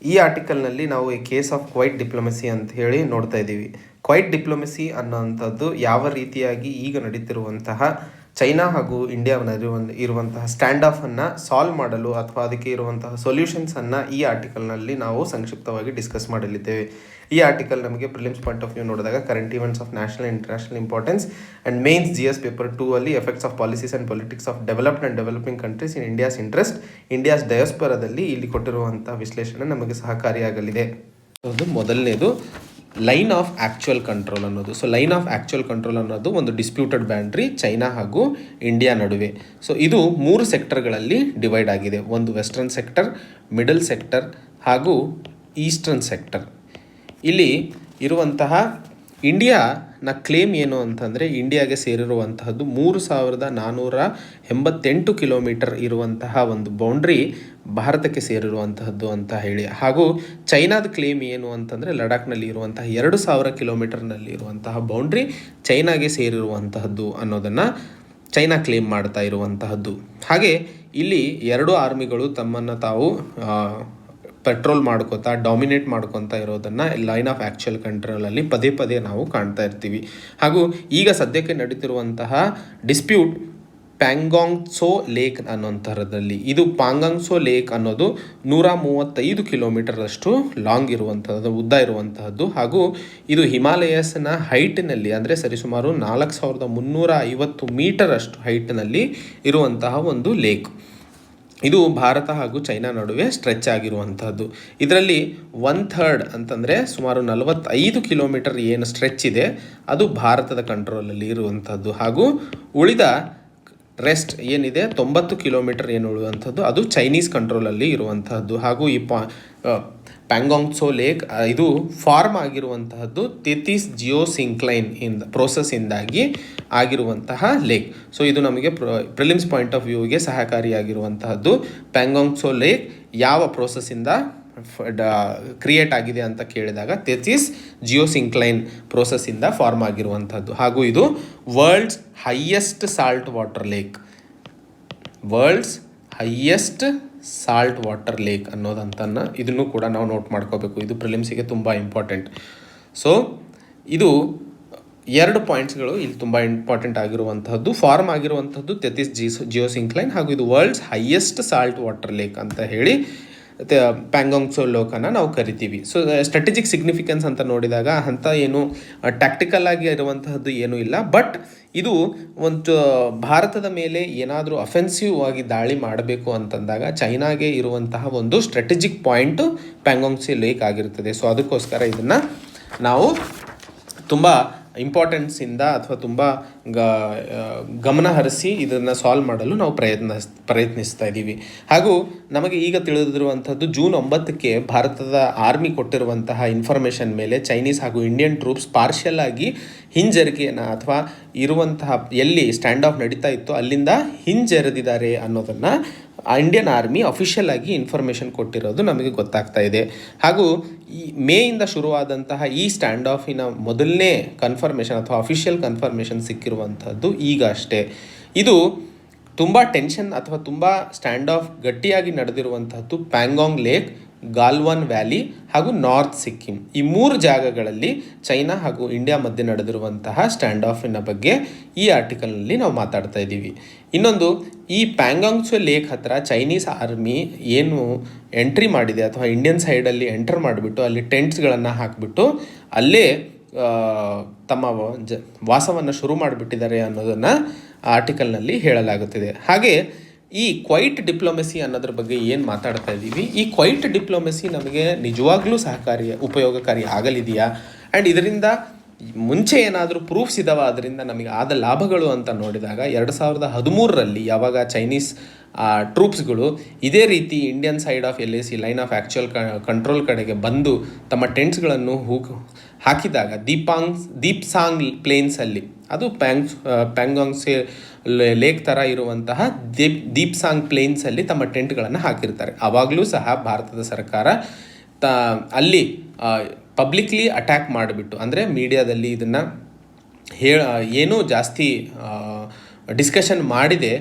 ಈ ಆರ್ಟಿಕಲ್ನಲ್ಲಿ ನಾವು ಈ ಕೇಸ್ ಆಫ್ ಕ್ವೈಟ್ ಡಿಪ್ಲೊಮೆಸಿ ಅಂತ ಹೇಳಿ ನೋಡ್ತಾ ಇದ್ದೀವಿ. ಕ್ವೈಟ್ ಡಿಪ್ಲೊಮೆಸಿ ಅನ್ನೋವಂಥದ್ದು ಯಾವ ರೀತಿಯಾಗಿ ಈಗ ನಡೀತಿರುವಂತಹ ಚೈನಾ ಹಾಗೂ ಇಂಡಿಯಾ ಇರುವಂತಹ ಸ್ಟ್ಯಾಂಡ್ ಆಫನ್ನು ಸಾಲ್ವ್ ಮಾಡಲು ಅಥವಾ ಅದಕ್ಕೆ ಇರುವಂತಹ ಸೊಲ್ಯೂಷನ್ಸನ್ನು ಈ ಆರ್ಟಿಕಲ್ನಲ್ಲಿ ನಾವು ಸಂಕ್ಷಿಪ್ತವಾಗಿ ಡಿಸ್ಕಸ್ ಮಾಡಲಿದ್ದೇವೆ. ಈ ಆರ್ಟಿಕಲ್ ನಮಗೆ ಪ್ರಿಲಿಮ್ಸ್ ಪಾಯಿಂಟ್ ಆಫ್ ವ್ಯೂ ನೋಡಿದಾಗ current events of national international importance and mains GS paper 2 ಅಲ್ಲಿ effects of policies and politics of developed and developing countries in India's interest, India's ಡಯಾಸ್ಪೊರಾದಲ್ಲಿ ಇಲ್ಲಿ ಕೊಟ್ಟಿರುವಂಥ ವಿಶ್ಲೇಷಣೆ ನಮಗೆ ಸಹಕಾರಿಯಾಗಲಿದೆ. ಅದು ಮೊದಲನೇದು ಲೈನ್ ಆಫ್ ಆ್ಯಕ್ಚುಯಲ್ ಕಂಟ್ರೋಲ್ ಅನ್ನೋದು. So line of actual control ಅನ್ನೋದು ಒಂದು ಡಿಸ್ಪ್ಯೂಟೆಡ್ ಬೌಂಡ್ರಿ ಚೈನಾ ಹಾಗೂ ಇಂಡಿಯಾ ನಡುವೆ. ಸೊ ಇದು 3 ಸೆಕ್ಟರ್ಗಳಲ್ಲಿ ಡಿವೈಡ್ ಆಗಿದೆ. ಒಂದು ವೆಸ್ಟರ್ನ್ ಸೆಕ್ಟರ್, ಮಿಡಲ್ ಸೆಕ್ಟರ್ ಹಾಗೂ ಈಸ್ಟರ್ನ್ ಸೆಕ್ಟರ್. ಇಲ್ಲಿ ಇರುವಂತಹ ಇಂಡಿಯಾನ ಕ್ಲೇಮ್ ಏನು ಅಂತಂದರೆ ಇಂಡಿಯಾಗೆ ಸೇರಿರುವಂತಹದ್ದು 3488 ಕಿಲೋಮೀಟರ್ ಇರುವಂತಹ ಒಂದು ಬೌಂಡ್ರಿ ಭಾರತಕ್ಕೆ ಸೇರಿರುವಂತಹದ್ದು ಅಂತ ಹೇಳಿ, ಹಾಗೂ ಚೈನಾದ ಕ್ಲೇಮ್ ಏನು ಅಂತಂದರೆ ಲಡಾಖ್ನಲ್ಲಿ ಇರುವಂತಹ 2000 ಕಿಲೋಮೀಟರ್ನಲ್ಲಿ ಇರುವಂತಹ ಬೌಂಡ್ರಿ ಚೈನಾಗೆ ಸೇರಿರುವಂತಹದ್ದು ಅನ್ನೋದನ್ನು ಚೈನಾ ಕ್ಲೇಮ್ ಮಾಡ್ತಾ ಇರುವಂತಹದ್ದು. ಹಾಗೆ ಇಲ್ಲಿ 2 ಆರ್ಮಿಗಳು ತಮ್ಮನ್ನು ತಾವು ಪೆಟ್ರೋಲ್ ಮಾಡ್ಕೋತಾ ಡಾಮಿನೇಟ್ ಮಾಡ್ಕೊತಾ ಇರೋದನ್ನು ಲೈನ್ ಆಫ್ ಆ್ಯಕ್ಚುಯಲ್ ಕಂಟ್ರೋಲಲ್ಲಿ ಪದೇ ಪದೇ ನಾವು ಕಾಣ್ತಾ ಇರ್ತೀವಿ. ಹಾಗೂ ಈಗ ಸದ್ಯಕ್ಕೆ ನಡೀತಿರುವಂತಹ ಡಿಸ್ಪ್ಯೂಟ್ ಪ್ಯಾಂಗಾಂಗ್ ತ್ಸೋ ಲೇಕ್ ಅನ್ನೋಂಥರದಲ್ಲಿ, ಇದು ಪಾಂಗಾಂಗ್ ತ್ಸೋ ಲೇಕ್ ಅನ್ನೋದು 135 ಕಿಲೋಮೀಟರಷ್ಟು ಲಾಂಗ್ ಇರುವಂಥದ್ದು, ಉದ್ದ ಇರುವಂತಹದ್ದು, ಹಾಗೂ ಇದು ಹಿಮಾಲಯಸ್ನ ಹೈಟ್ನಲ್ಲಿ ಅಂದರೆ ಸರಿಸುಮಾರು 4350 ಮೀಟರ್ ಅಷ್ಟು ಹೈಟ್ನಲ್ಲಿ ಇರುವಂತಹ ಒಂದು ಲೇಕ್. ಇದು ಭಾರತ ಹಾಗೂ ಚೈನಾ ನಡುವೆ ಸ್ಟ್ರೆಚ್ ಆಗಿರುವಂಥದ್ದು. ಇದರಲ್ಲಿ 1/3 ಅಂತಂದರೆ ಸುಮಾರು 45 ಕಿಲೋಮೀಟರ್ ಏನು ಸ್ಟ್ರೆಚ್ ಇದೆ ಅದು ಭಾರತದ ಕಂಟ್ರೋಲಲ್ಲಿ ಇರುವಂಥದ್ದು, ಹಾಗೂ ಉಳಿದ ರೆಸ್ಟ್ ಏನಿದೆ 90 ಕಿಲೋಮೀಟರ್ ಏನು ಉಳಿಯುವಂಥದ್ದು ಅದು ಚೈನೀಸ್ ಕಂಟ್ರೋಲಲ್ಲಿ ಇರುವಂತಹದ್ದು. ಹಾಗೂ ಈ ಪ್ಯಾಂಗಾಂಗ್ ತ್ಸೋ ಲೇಕ್ ಇದು ಫಾರ್ಮ್ ಆಗಿರುವಂತಹದ್ದು ತೆತಿಸ್ ಜಿಯೋಸಿಂಕ್ಲೈನ್ ಪ್ರೋಸೆಸ್ಸಿಂದಾಗಿ ಆಗಿರುವಂತಹ ಲೇಕ್. ಸೊ ಇದು ನಮಗೆ ಪ್ರಿಲಿಮ್ಸ್ ಪಾಯಿಂಟ್ ಆಫ್ ವ್ಯೂಗೆ ಸಹಕಾರಿಯಾಗಿರುವಂತಹದ್ದು. ಪ್ಯಾಂಗಾಂಗ್ ತ್ಸೋ ಲೇಕ್ ಯಾವ ಪ್ರೋಸೆಸ್ಸಿಂದ ಕ್ರಿಯೇಟ್ ಆಗಿದೆ ಅಂತ ಕೇಳಿದಾಗ ತೆತಿಸ್ ಜಿಯೋಸಿಂಕ್ಲೈನ್ ಪ್ರೋಸೆಸ್ಸಿಂದ ಫಾರ್ಮ್ ಆಗಿರುವಂಥದ್ದು, ಹಾಗೂ ಇದು world's highest salt water lake, world's highest salt water lake ಅನ್ನೋದಂತನ್ನು ಇದನ್ನು ಕೂಡ ನಾವು ನೋಟ್ ಮಾಡ್ಕೋಬೇಕು. ಇದು ಪ್ರಿಲಿಮ್ಸಿಗೆ ತುಂಬ ಇಂಪಾರ್ಟೆಂಟ್. ಸೊ ಇದು ಎರಡು ಪಾಯಿಂಟ್ಸ್ಗಳು ಇಲ್ಲಿ ತುಂಬ ಇಂಪಾರ್ಟೆಂಟ್ ಆಗಿರುವಂತಹದ್ದು. ಫಾರ್ಮ್ ಆಗಿರುವಂಥದ್ದು ತೆತಿಸ್ ಜಿಯೋಸಿಂಕ್ಲೈನ್ ಹಾಗೂ ಇದು world's highest salt water lake ಅಂತ ಹೇಳಿ ಪ್ಯಾಂಗಾಂಗ್ ತ್ಸೋ ಲೇಕನ್ನು ನಾವು ಕರಿತೀವಿ. ಸೊ ಸ್ಟ್ರಾಟಜಿಕ್ ಸಿಗ್ನಿಫಿಕೆನ್ಸ್ ಅಂತ ನೋಡಿದಾಗ ಅಂಥ ಏನು ಟ್ಯಾಕ್ಟಿಕಲ್ ಆಗಿ ಇರುವಂತಹದ್ದು ಏನೂ ಇಲ್ಲ. ಬಟ್ ಇದು ಒಂದು ಭಾರತದ ಮೇಲೆ ಏನಾದರೂ ಅಫೆನ್ಸಿವ್ ಆಗಿ ದಾಳಿ ಮಾಡಬೇಕು ಅಂತಂದಾಗ ಚೈನಾಗೆ ಇರುವಂತಹ ಒಂದು strategic point Pangong Tso lake ಆಗಿರ್ತದೆ. ಸೊ ಅದಕ್ಕೋಸ್ಕರ ಇದನ್ನು ನಾವು ತುಂಬ ಇಂಪಾರ್ಟೆನ್ಸಿಂದ ಅಥವಾ ತುಂಬ ಗಮನ ಹರಿಸಿ ಇದನ್ನು ಸಾಲ್ವ್ ಮಾಡಲು ನಾವು ಪ್ರಯತ್ನಿಸ್ತಾ ಇದ್ದೀವಿ. ಹಾಗೂ ನಮಗೆ ಈಗ ತಿಳಿದಿರುವಂಥದ್ದು ಜೂನ್ 9ಕ್ಕೆ ಭಾರತದ ಆರ್ಮಿ ಕೊಟ್ಟಿರುವಂತಹ ಇನ್ಫಾರ್ಮೇಷನ್ ಮೇಲೆ ಚೈನೀಸ್ ಹಾಗೂ ಇಂಡಿಯನ್ ಟ್ರೂಪ್ಸ್ ಪಾರ್ಷಿಯಲ್ ಆಗಿ ಹಿಂಜರಿಕೆಯನ್ನು ಅಥವಾ ಇರುವಂತಹ ಎಲ್ಲಿ ಸ್ಟ್ಯಾಂಡ್ ಆಫ್ ನಡೀತಾ ಇತ್ತು ಅಲ್ಲಿಂದ ಹಿಂಜರಿದಿದ್ದಾರೆ ಅನ್ನೋದನ್ನು ಇಂಡಿಯನ್ ಆರ್ಮಿ ಅಫಿಷಿಯಲ್ ಆಗಿ ಇನ್ಫಾರ್ಮೇಷನ್ ಕೊಟ್ಟಿರೋದು ನಮಗೆ ಗೊತ್ತಾಗ್ತಾ ಇದೆ. ಹಾಗೂ ಈ ಮೇಯಿಂದ ಶುರುವಾದಂತಹ ಈ ಸ್ಟ್ಯಾಂಡ್ ಆಫಿನ ಮೊದಲನೇ ಕನ್ಫರ್ಮೇಷನ್ ಅಥವಾ ಅಫಿಷಿಯಲ್ ಕನ್ಫರ್ಮೇಷನ್ ಸಿಕ್ಕಿರುವಂಥದ್ದು ಈಗ ಅಷ್ಟೇ. ಇದು ತುಂಬ ಟೆನ್ಷನ್ ಅಥವಾ ತುಂಬ ಸ್ಟ್ಯಾಂಡ್ ಆಫ್ ಗಟ್ಟಿಯಾಗಿ ನಡೆದಿರುವಂಥದ್ದು ಪ್ಯಾಂಗಾಂಗ್ ಲೇಕ್, ಗಾಲ್ವಾನ್ ವ್ಯಾಲಿ ಹಾಗೂ ನಾರ್ತ್ ಸಿಕ್ಕಿಂ ಈ 3 ಜಾಗಗಳಲ್ಲಿ ಚೈನಾ ಹಾಗೂ ಇಂಡಿಯಾ ಮಧ್ಯೆ ನಡೆದಿರುವಂತಹ ಸ್ಟ್ಯಾಂಡ್ ಆಫಿನ ಬಗ್ಗೆ ಈ ಆರ್ಟಿಕಲ್ನಲ್ಲಿ ನಾವು ಮಾತಾಡ್ತಾ ಇದ್ದೀವಿ. ಇನ್ನೊಂದು, ಈ ಪ್ಯಾಂಗಾಂಗ್ ತ್ಸೋ ಲೇಕ್ ಹತ್ರ ಚೈನೀಸ್ ಆರ್ಮಿ ಏನು ಎಂಟ್ರಿ ಮಾಡಿದೆ ಅಥವಾ ಇಂಡಿಯನ್ ಸೈಡಲ್ಲಿ ಎಂಟರ್ ಮಾಡಿಬಿಟ್ಟು ಅಲ್ಲಿ ಟೆಂಟ್ಸ್ಗಳನ್ನು ಹಾಕಿಬಿಟ್ಟು ಅಲ್ಲೇ ತಮ್ಮ ವಾಸವನ್ನು ಶುರು ಮಾಡಿಬಿಟ್ಟಿದ್ದಾರೆ ಅನ್ನೋದನ್ನು ಆರ್ಟಿಕಲ್ನಲ್ಲಿ ಹೇಳಲಾಗುತ್ತಿದೆ. ಹಾಗೆ ಈ ಕ್ವೈಟ್ ಡಿಪ್ಲೊಮೆಸಿ ಅನ್ನೋದ್ರ ಬಗ್ಗೆ ಏನು ಮಾತಾಡ್ತಾ ಇದ್ದೀವಿ, ಈ ಕ್ವೈಟ್ ಡಿಪ್ಲೊಮೆಸಿ ನಮಗೆ ನಿಜವಾಗ್ಲೂ ಉಪಯೋಗಕಾರಿ ಆಗಲಿದೆಯಾ ಆ್ಯಂಡ್ ಇದರಿಂದ ಮುಂಚೆ ಏನಾದರೂ ಪ್ರೂಫ್ಸ್ ಇದಾವ ಅದರಿಂದ ನಮಗೆ ಆದ ಲಾಭಗಳು ಅಂತ ನೋಡಿದಾಗ 2013ರಲ್ಲಿ ಯಾವಾಗ ಚೈನೀಸ್ ಟ್ರೂಪ್ಸ್ಗಳು ಇದೇ ರೀತಿ Indian side of LAC line of actual control ಕಡೆಗೆ ಬಂದು ತಮ್ಮ ಟೆಂಟ್ಸ್ಗಳನ್ನು ಹಾಕಿದಾಗ ದೀಪ್ಸಾಂಗ್ ಪ್ಲೇನ್ಸಲ್ಲಿ, ಅದು ಪ್ಯಾಂಗಾಂಗ್ ಲೇಕ್ ಥರ ಇರುವಂತಹ ದೀಪ್ಸಾಂಗ್ ಪ್ಲೇನ್ಸಲ್ಲಿ ತಮ್ಮ ಟೆಂಟ್ಗಳನ್ನು ಹಾಕಿರ್ತಾರೆ. ಆವಾಗಲೂ ಸಹ ಭಾರತದ ಸರ್ಕಾರ ಅಲ್ಲಿ ಪಬ್ಲಿಕ್ಲಿ ಅಟ್ಯಾಕ್ ಮಾಡಿಬಿಟ್ಟು, ಅಂದರೆ ಮೀಡಿಯಾದಲ್ಲಿ ಇದನ್ನು ಏನೂ ಜಾಸ್ತಿ ಡಿಸ್ಕಷನ್ ಮಾಡಿದೆ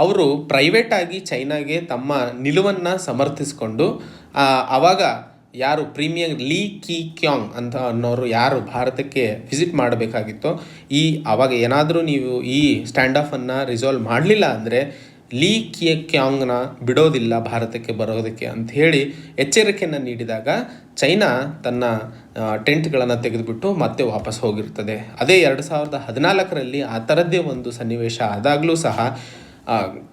ಅವರು ಪ್ರೈವೇಟಾಗಿ ಚೈನಾಗೆ ತಮ್ಮ ನಿಲುವನ್ನು ಸಮರ್ಥಿಸಿಕೊಂಡು ಆವಾಗ ಯಾರು ಪ್ರೀಮಿಯರ್ ಲೀ ಕಿ ಕ್ಯಾಂಗ್ ಅಂತ ಅನ್ನೋರು ಯಾರು ಭಾರತಕ್ಕೆ ವಿಸಿಟ್ ಮಾಡಬೇಕಾಗಿತ್ತೋ ಆವಾಗ ಏನಾದರೂ ನೀವು ಈ ಸ್ಟ್ಯಾಂಡ್ ಆಫನ್ನು ರಿಸಾಲ್ವ್ ಮಾಡಲಿಲ್ಲ ಅಂದರೆ ಲೀ ಕಿ ಕ್ಯಾಂಗ್ನ ಬಿಡೋದಿಲ್ಲ ಭಾರತಕ್ಕೆ ಬರೋದಕ್ಕೆ ಅಂಥೇಳಿ ಎಚ್ಚರಿಕೆಯನ್ನು ನೀಡಿದಾಗ ಚೈನಾ ತನ್ನ ಟೆಂಟ್ಗಳನ್ನು ತೆಗೆದುಬಿಟ್ಟು ಮತ್ತೆ ವಾಪಸ್ ಹೋಗಿರ್ತದೆ. ಅದೇ 2014ರಲ್ಲಿ ಆ ಥರದ್ದೇ ಒಂದು ಸನ್ನಿವೇಶ ಆದಾಗಲೂ ಸಹ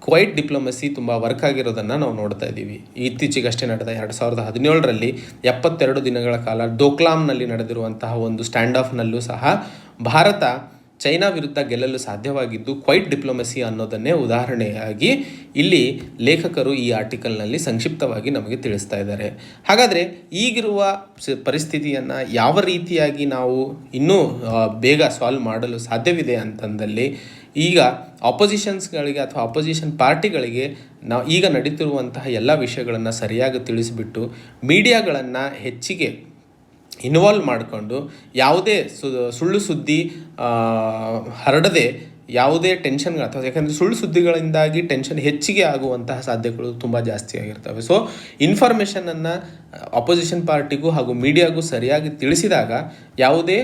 ಕ್ವೈಟ್ ಡಿಪ್ಲೊಮೆಸಿ ತುಂಬ ವರ್ಕ್ ಆಗಿರೋದನ್ನು ನಾವು ನೋಡ್ತಾ ಇದ್ದೀವಿ. ಇತ್ತೀಚೆಗಷ್ಟೇ ನಡೆದ 2017ರಲ್ಲಿ 72 ದಿನಗಳ ಕಾಲ ಡೋಕ್ಲಾಮ್ನಲ್ಲಿ ನಡೆದಿರುವಂತಹ ಒಂದು ಸ್ಟ್ಯಾಂಡ್ ಆಫ್ನಲ್ಲೂ ಸಹ ಭಾರತ ಚೈನಾ ವಿರುದ್ಧ ಗೆಲ್ಲಲು ಸಾಧ್ಯವಾಗಿದ್ದು ಕ್ವೈಟ್ ಡಿಪ್ಲೊಮೆಸಿ ಅನ್ನೋದನ್ನೇ ಉದಾಹರಣೆಯಾಗಿ ಇಲ್ಲಿ ಲೇಖಕರು ಈ ಆರ್ಟಿಕಲ್ನಲ್ಲಿ ಸಂಕ್ಷಿಪ್ತವಾಗಿ ನಮಗೆ ತಿಳಿಸ್ತಾ ಇದ್ದಾರೆ. ಹಾಗಾದರೆ ಈಗಿರುವ ಪರಿಸ್ಥಿತಿಯನ್ನು ಯಾವ ರೀತಿಯಾಗಿ ನಾವು ಇನ್ನೂ ಬೇಗ ಸಾಲ್ವ್ ಮಾಡಲು ಸಾಧ್ಯವಿದೆ ಅಂತಂದಲ್ಲಿ, ಈಗ ಆಪೋಸಿಷನ್ಸ್ಗಳಿಗೆ ಅಥವಾ ಆಪೋಸಿಷನ್ ಪಾರ್ಟಿಗಳಿಗೆ ನಾವು ಈಗ ನಡೀತಿರುವಂತಹ ಎಲ್ಲ ವಿಷಯಗಳನ್ನು ಸರಿಯಾಗಿ ತಿಳಿಸಿಬಿಟ್ಟು ಮೀಡಿಯಾಗಳನ್ನು ಹೆಚ್ಚಿಗೆ ಇನ್ವಾಲ್ವ್ ಮಾಡಿಕೊಂಡು ಯಾವುದೇ ಸುಳ್ಳು ಸುದ್ದಿ ಹರಡದೆ ಯಾವುದೇ ಟೆನ್ಷನ್ಗಳು ಅಥವಾ ಯಾಕಂದರೆ ಸುಳ್ಳು ಸುದ್ದಿಗಳಿಂದಾಗಿ ಟೆನ್ಷನ್ ಹೆಚ್ಚಿಗೆ ಆಗುವಂತಹ ಸಾಧ್ಯತೆಗಳು ತುಂಬ ಜಾಸ್ತಿ ಆಗಿರ್ತವೆ. ಸೊ ಇನ್ಫಾರ್ಮೇಷನನ್ನು ಅಪೋಸಿಷನ್ ಪಾರ್ಟಿಗೂ ಹಾಗೂ ಮೀಡಿಯಾಗೂ ಸರಿಯಾಗಿ ತಿಳಿಸಿದಾಗ ಯಾವುದೇ